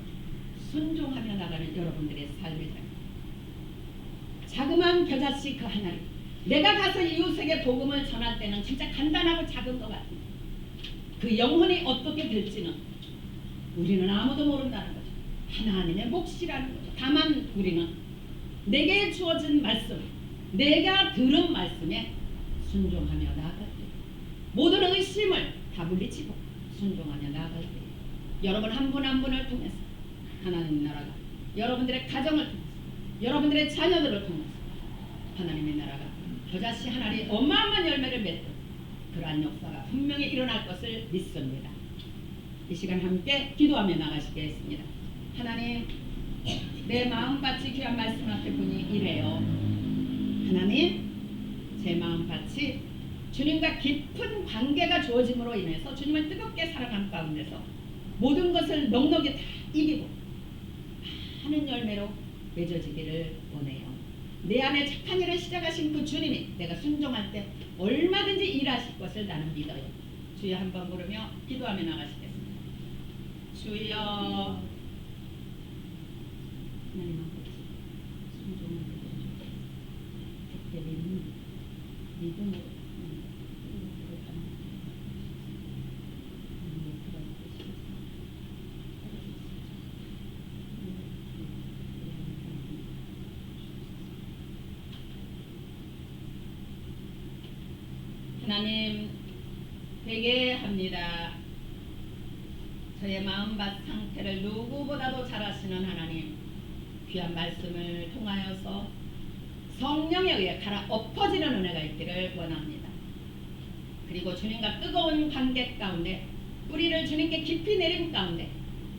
순종하며 나가는 여러분들의 삶이다. 자그마한 겨자씨 그 하나님, 내가 가서 이웃에게 복음을 전할 때는 진짜 간단하고 작은 것 같은데 그 영혼이 어떻게 될지는 우리는 아무도 모른다는 거죠. 하나님의 몫이라는 거죠. 다만 우리는 내게 주어진 말씀, 내가 들은 말씀에 순종하며 나아갈 때 모든 의심을 다 물리치고 순종하며 나아갈 때 여러분 한 분 한 분을 통해서 하나님 나라가 여러분들의 가정을 통해서 여러분들의 자녀들을 통해서 하나님의 나라가 겨자씨 하나님 어마어마한 열매를 맺는 그러한 역사가 분명히 일어날 것을 믿습니다. 이 시간 함께 기도하며 나가시겠습니다. 하나님, 내 마음밭이 귀한 말씀 앞에 보니 이래요. 하나님, 제 마음밭이 주님과 깊은 관계가 주어짐으로 인해서 주님을 뜨겁게 사랑한 가운데서 모든 것을 넉넉히 다 이기고 많은 열매로 맺어지기를 원해요. 내 안에 착한 일을 시작하신 그 주님이 내가 순종할 때 얼마든지 일하실 것을 나는 믿어요. 주여 한번 부르며 기도하며 나가시겠습니다. 주여 하나님 아버지 순종을 해주시옵소서. 그때 믿음으로 하나님 되게 합니다. 저의 마음밭 상태를 누구보다도 잘 아시는 하나님, 귀한 말씀을 통하여서 성령에 의해 갈아엎어지는 은혜가 있기를 원합니다. 그리고 주님과 뜨거운 관계 가운데 뿌리를 주님께 깊이 내린 가운데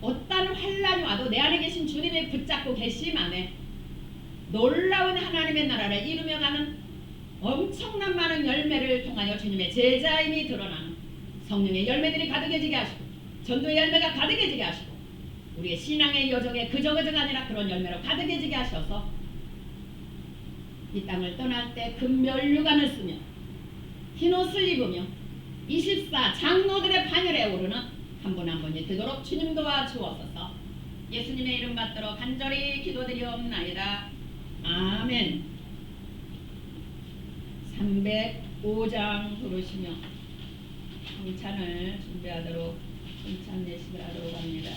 어떤 환란이 와도 내 안에 계신 주님이 붙잡고 계심 안에 놀라운 하나님의 나라를 이루며 가는 엄청난 많은 열매를 통하여 주님의 제자임이 드러나는 성령의 열매들이 가득해지게 하시고 전도의 열매가 가득해지게 하시고 우리의 신앙의 여정에 그저그저가 아니라 그런 열매로 가득해지게 하셔서 이 땅을 떠날 때 금면류관을 쓰며 흰옷을 입으며 24 장로들의 반열에 오르는 한 분 한 분이 되도록 주님 도와주옵소서. 예수님의 이름 받들어 간절히 기도드리옵나이다. 아멘. 305장 부르시며 성찬을 준비하도록 성찬 예식을 하도록 합니다.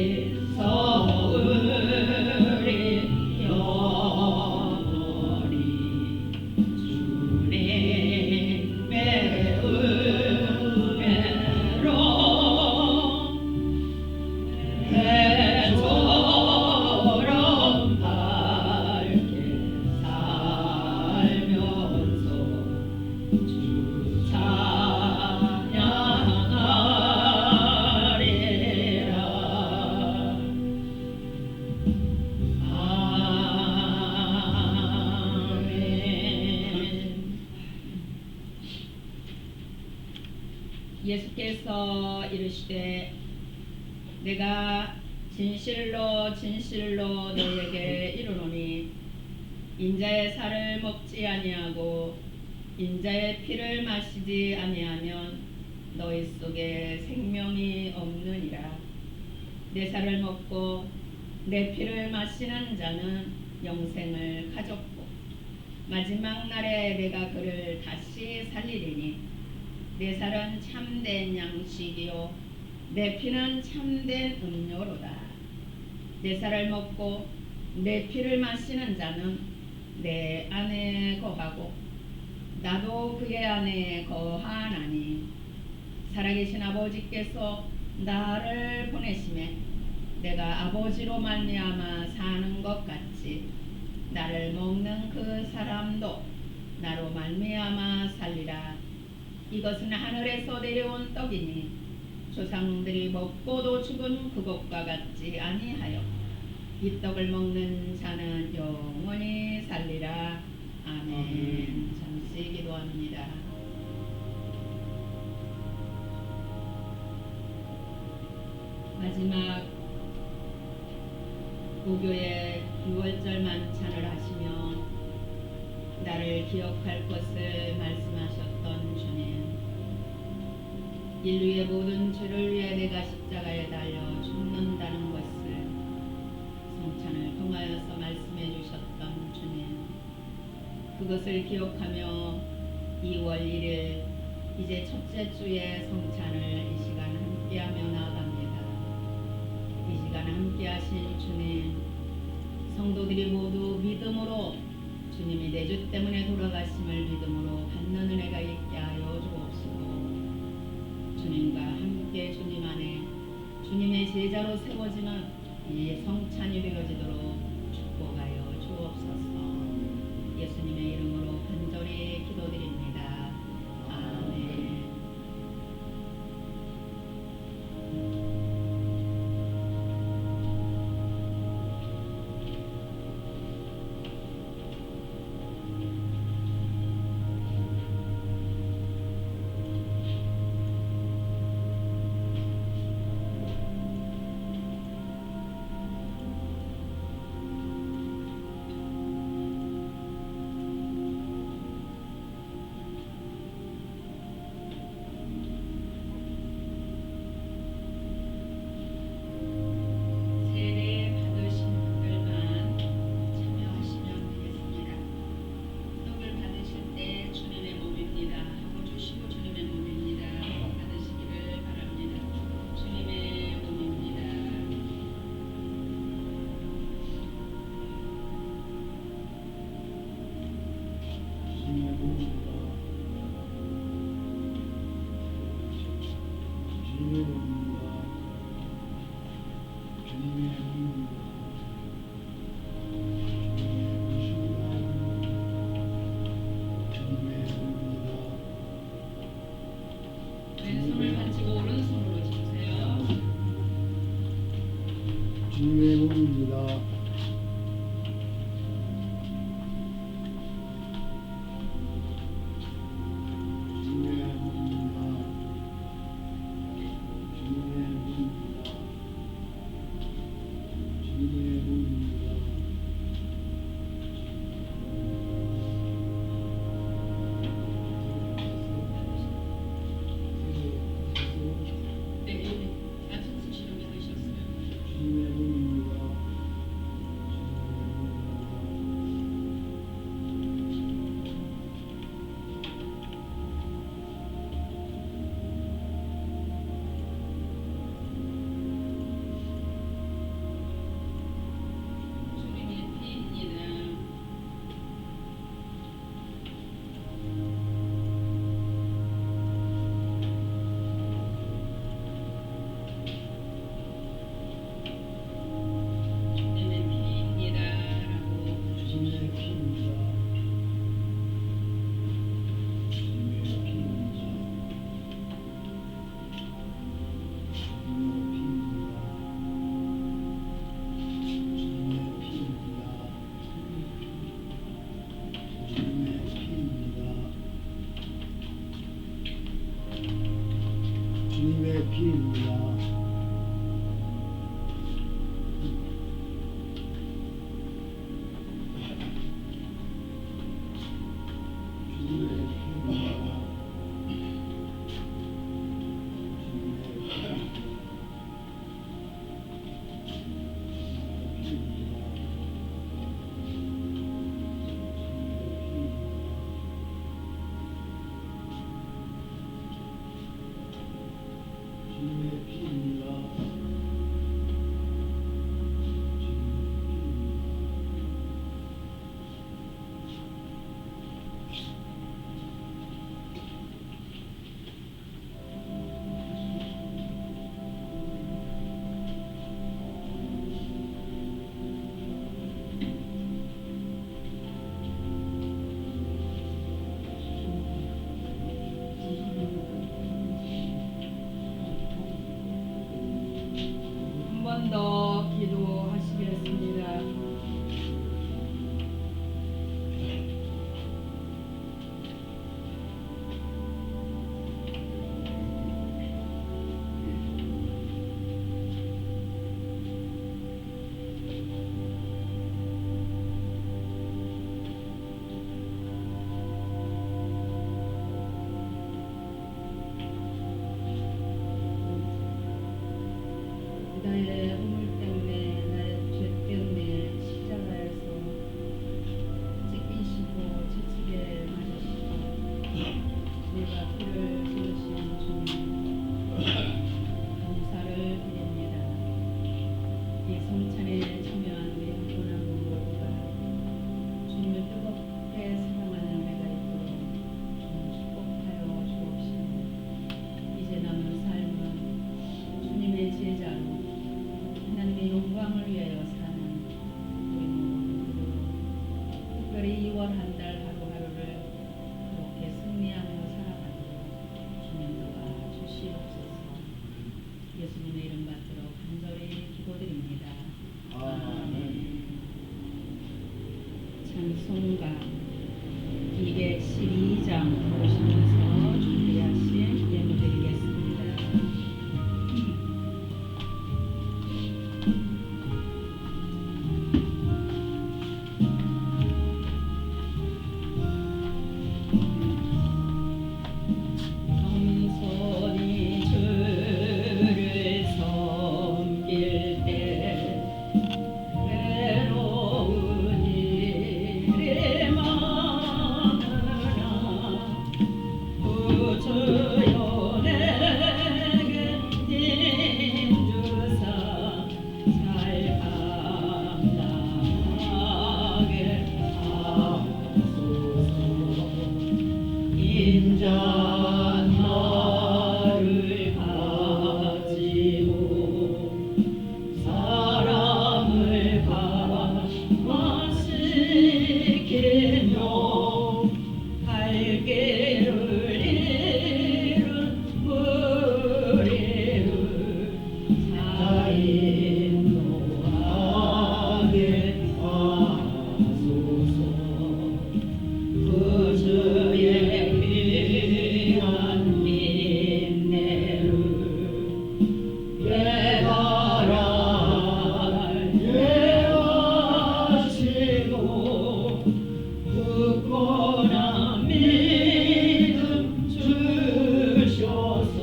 거기서 우리 영원히 주님의 은혜로 해처럼 밝게 살면서 주 찬양하리라. 아멘. 예수께서 이르시되 내가 진실로 진실로 너희에게 이르노니 인자의 살을 먹지 아니하고 인자의 피를 마시지 아니하면 너희 속에 생명이 없느니라. 내 살을 먹고 내 피를 마시는 자는 영생을 가졌고 마지막 날에 내가 그를 다시 살리리니 내 살은 참된 양식이요 내 피는 참된 음료로다. 내 살을 먹고 내 피를 마시는 자는 내 안에 거하고 나도 그의 안에 거하나니 살아계신 아버지께서 나를 보내심에 내가 아버지로 말미암아 사는 것 같이 나를 먹는 그 사람도 나로 말미암아 살리라. 이것은 하늘에서 내려온 떡이니 조상들이 먹고도 죽은 그것과 같지 아니하여 이 떡을 먹는 자는 영원히 살리라. 아멘. 잠시 기도합니다. 마지막 고교의 6월절 만찬을 하시며 나를 기억할 것을 말씀하셨던 주님, 인류의 모든 죄를 위해 내가 십자가에 달려 죽는다는 것을 성찬을 통하여서 말씀해 주셨던 주님, 그것을 기억하며 2월 1일 이제 첫째 주의 성찬을 이 시간 함께하며 나아갑니다. 이 시간 함께하신 주님, 성도들이 모두 믿음으로 주님이 내 죄 때문에 돌아가심을 믿음으로 받는 은혜가 있게 하여 주옵시고, 주님과 함께 주님 안에 주님의 제자로 세워지는 이 성찬이 되어지도록 축복하여 주옵소서. 예수님의 이름으로 간절히 기도드립니다. 아멘. 세례 받으신 분들만 참여하시면 되겠습니다. 떡을 받으실 때 주님의 몸입니다 하고 주시고 주님의 몸입니다 받으시기를 바랍니다. 주님의 몸입니다. 주님의 몸입니다. 주님의 몸입니다. 주님의 몸입니다. 주님의 몸입니다. 왼손을 가지고 오른손으로 주세요. 주님의 몸입니다. 주님의 몸입니다. 주님의 몸입니다. 주님의 몸입니다. 네, 같은 수시로 믿으셨어요. 주님의 몸입니다. 주님의 피입니다. 주님의 피입니다. 주님의 피입니다. 한 번 더 기도하시겠습니다. 나의 허물 때문에, 나의 죄 때문에 십자가에서 찢기시고 채찍에 맞으시고 내가 피를 쏟으신 주님 감사를 드립니다. 이 성찬에 참여한 우리 한 분 한 분 모두가 주님을 뜨겁게 사랑하는 내가 있도록 주님 축복하여 주옵시고 이제 남은 삶은 주님의 제자로 하나님의 영광을 위하여 사는 우리 모두 특별히 2월 한 달 하루하루를 그렇게 승리하며 살아가도록 주님 도와주시옵소서. 예수님의 이름 받들어 간절히 기도드립니다. 아멘. 찬송가 212장 보시면서 준비하신 예물드리겠습니다. 겸손히 주를 섬길 때 외로운 일이 많으나 구주여 내게 힘주사 잘 감당하게 하소서. 인자한 나를 가지고 사람을 감화시키며 갈 길을 잃은 무리를 잘 인도하게 하소서. 구주의 귀한 인내를 깨달아 예하시고 굳건한 믿음 주셔서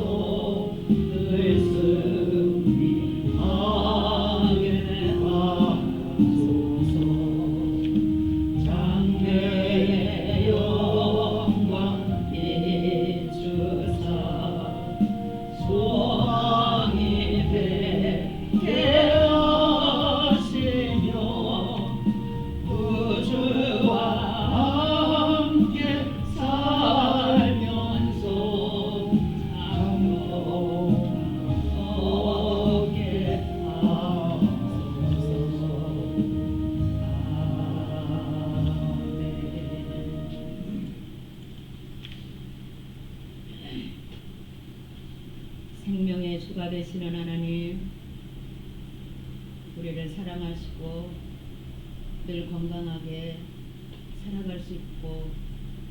늘 승리하게 하소서. 장래의 영광 비추사 소망이 되게 하시며 구주와 함께 살면서 장영하게 하소서. 생명의 주가 되시는 하나님, 우리를 사랑하시고 늘 건강하게 살아갈 수 있고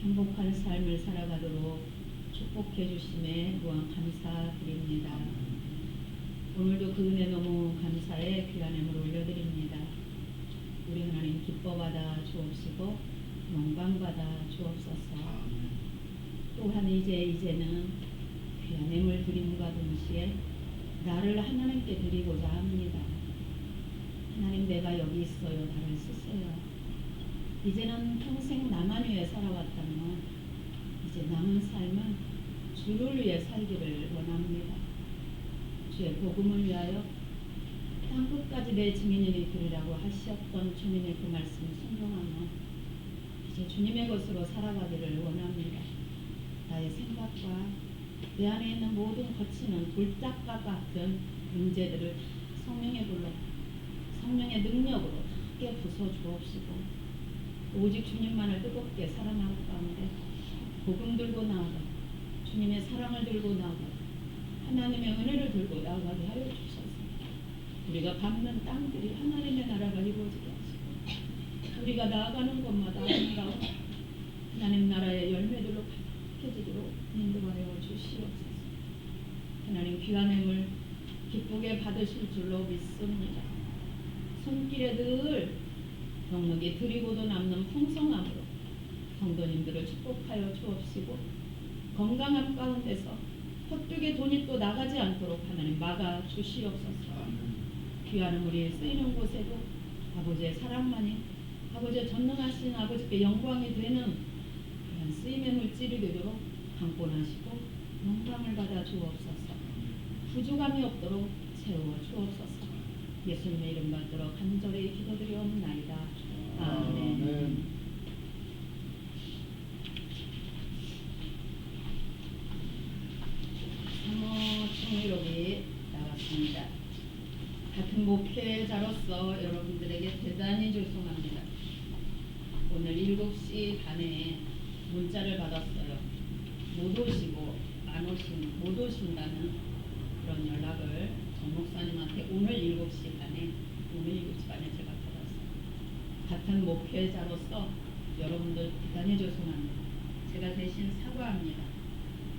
행복한 삶을 살아가도록 축복해 주심에 무한 감사드립니다. 오늘도 그 은혜 너무 감사해 귀한 예물 올려드립니다. 우리 하나님 기뻐 받아 주옵시고 영광 받아 주옵소서. 또한 이제는 귀한 예물 드림과 동시에 나를 하나님께 드리고자 합니다. 하나님, 내가 여기 있어요. 나를 쓰세요. 이제는 평생 나만 위해 살아왔다면 이제 남은 삶은 주를 위해 살기를 원합니다. 주의 복음을 위하여 땅 끝까지 내 증인이 되리라고 하셨던 주님의 그 말씀 순종하며 이제 주님의 것으로 살아가기를 원합니다. 나의 생각과 내 안에 있는 모든 거치는 돌짝과 같은 문제들을 성령의 불로 성령의 능력으로 크게 부숴주옵시고 오직 주님만을 뜨겁게 사랑하는 가운데 복음 들고 나아가 주님의 사랑을 들고 나아가 하나님의 은혜를 들고 나아가게 하여 주셔서 우리가 밟는 땅들이 하나님의 나라가 이루어지게 하시고 우리가 나아가는 곳마다 아름다운 하나님 나라의 열매들로 가득해지도록 인도하여 주시옵소서. 하나님 귀한 예물 기쁘게 받으실 줄로 믿습니다. 손길에 늘 넉넉히 드리고도 남는 풍성함으로 성도님들을 축복하여 주옵시고 건강함 가운데서 헛되게 돈이 또 나가지 않도록 하나님 막아 주시옵소서. 귀한 우리 쓰이는 곳에도 아버지의 사랑만이 아버지의 전능하신 아버지께 영광이 되는 그런 쓰임의 물질이 되도록 강권하시고 영광을 받아 주옵소서. 부족함이 없도록 채워 주옵소서. 예수님의 이름 받들어 간절히 기도드리옵나이다. 아멘. 사모 총회록이 나왔습니다. 같은 목회자로서 여러분들에게 대단히 죄송합니다. 오늘 7시 반에 문자를 받았어요. 못 오시고 못 오신다는 그런 연락을 정 목사님한테 오늘 7시 반에 제가 받았어요. 같은 목회자로서 여러분들 대단히 죄송합니다. 제가 대신 사과합니다.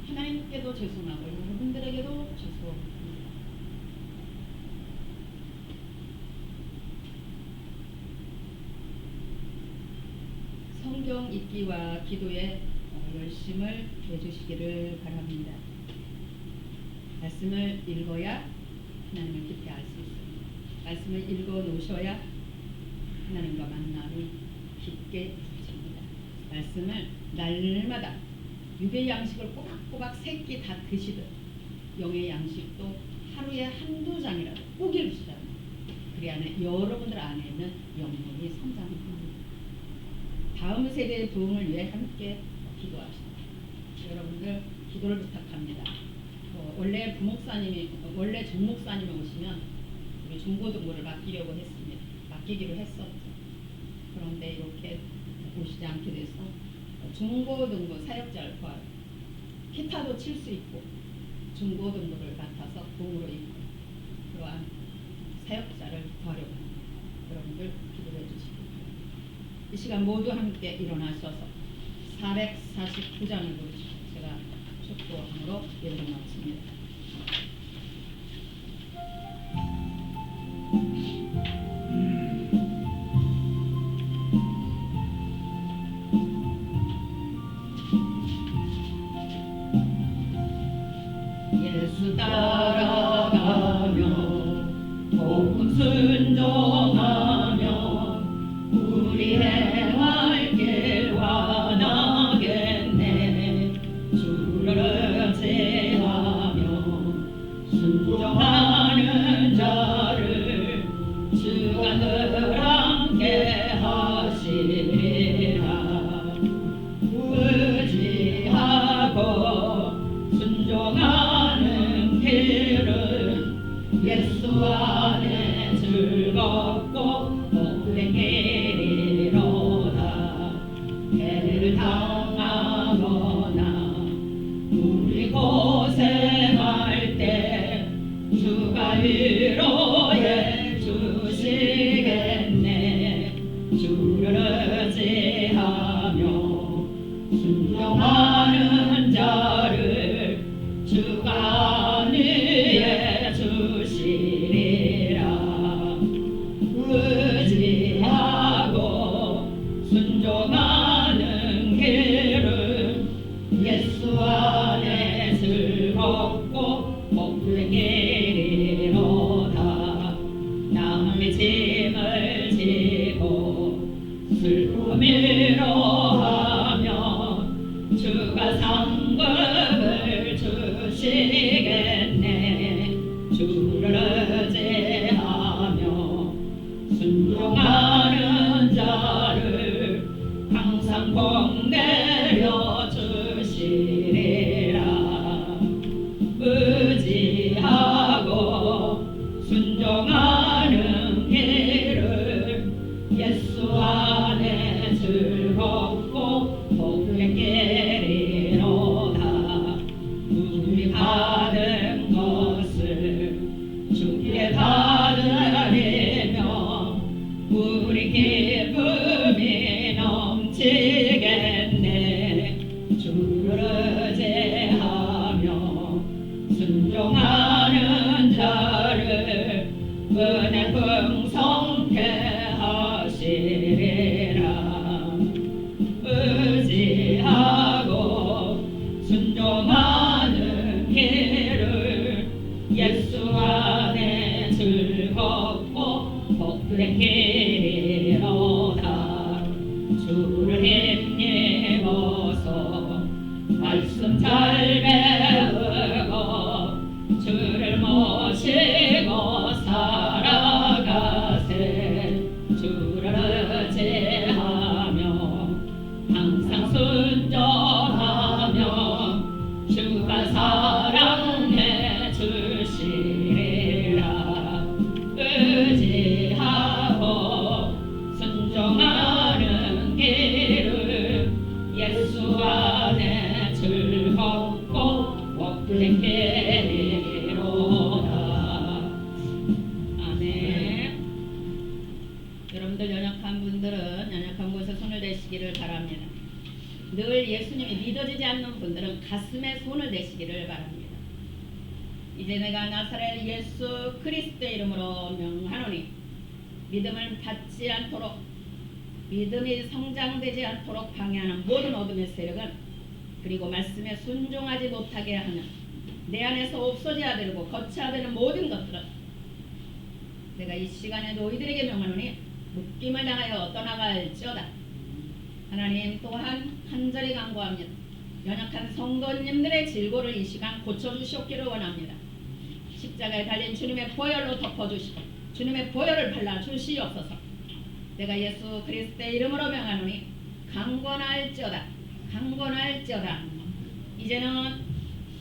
하나님께도 죄송하고 여러분들에게도 죄송합니다. 성경 읽기와 기도에 열심을 해주시기를 바랍니다. 말씀을 읽어야 하나님을 깊이 알 수 있습니다. 말씀을 읽어 놓으셔야 하나님과 만남이 깊게 이루어집니다. 말씀을 날마다 육의 양식을 꼬박꼬박 3끼 다 드시듯 영의 양식도 하루에 한두 장이라도 꼭 읽으시라는 그래야 여러분들 안에 있는 영혼이 성장합니다. 다음 세대의 부흥을 위해 함께 기도합시다. 여러분들 기도를 부탁합니다. 원래 정 목사님이 오시면 우리 중고등부를 맡기기로 했었죠. 그런데 이렇게 오시지 않게 돼서 중고등부 사역자를 구하여 기타도 칠 수 있고 중고등부를 맡아서 공으로 있고 그러한 사역자를 구하려고 합니다. 여러분들 기도해 주시기 바랍니다. 이 시간 모두 함께 일어나셔서 449장을 부르시고 제가 축도함으로 예배를 마칩니다. 예수 따라가며 복음 순종하며 우리 행할 길 원하겠네. 주를 의지하며 순종하는 자를 주가 늘 함께 하시리라. 의지하고 순종하는 길은 예수 안에 즐겁고 복된 길이로다. 해를 당하거나 우리 고생할 때 주가 위로해 주시겠네. 주를 의지하며 순종하는 자를 예수 안에 즐겁고 복된 길이로다. 남의 짐을 지고 슬픔으로 하며 주가 상급을 주시겠네. 주를 의지하며 순종하는 자를 항상 복내려 주시리라. 의지하고 순종하는 길을 예수 안에 즐겁고 복된 길이로다. 우리 받은 것을 주께 받으리며 우리 기쁨이 넘치겠네. 주를 의지하며 순종하는 자를 은혜 풍성케 하시리라. 의지하고 순종하는 길을 예수 안에 즐겁고 복된 길이로다. 주를 힘입어서 말씀 잘 배우고 주를 모시고 살아가세. 주를 의지하며 항상 순종하며 주가 사랑해 주시리라. 의지하고 순종하는 길을 예수 안에 즐겁고 복된 길이로다. 아멘. 여러분들 연약한 분들은 연약한 곳에 손을 대시기를 바랍니다. 늘 예수님이 믿어지지 않는 분들은 가슴에 손을 대시기를 바랍니다. 이제 내가 나사렛 예수 그리스도의 이름으로 명하노니 믿음을 받지 않도록, 믿음이 성장되지 않도록 방해하는 모든 어둠의 세력은, 그리고 말씀에 순종하지 못하게 하는 내 안에서 없어져야 되고 거쳐야 되는 모든 것들은 내가 이 시간에 너희들에게 명하노니 묶임을 당하여 떠나갈지어다. 하나님 또한 간절히 간구합니다. 연약한 성도님들의 질고를 이 시간 고쳐주시옵기를 원합니다. 십자가에 달린 주님의 보혈로 덮어주시고 주님의 보혈을 발라주시옵소서. 내가 예수 그리스도의 이름으로 명하노니 강건할지어다. 강건할지어다. 이제는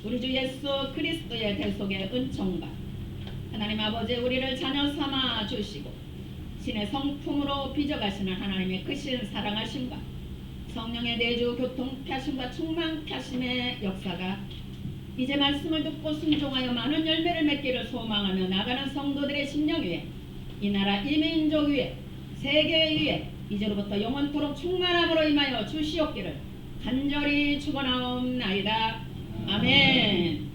우리 주 예수 그리스도의 대속의 은총과 하나님 아버지 우리를 자녀 삼아 주시고 신의 성품으로 빚어가시는 하나님의 크신 사랑하심과 성령의 내주 교통케 하심과 충만케 하심의 역사가 이제 말씀을 듣고 순종하여 많은 열매를 맺기를 소망하며 나가는 성도들의 심령 위에, 이 나라 이 민족 위에, 세계 위에 이제로부터 영원토록 충만함으로 임하여 주시옵기를 간절히 축원하옵나이다. 아멘.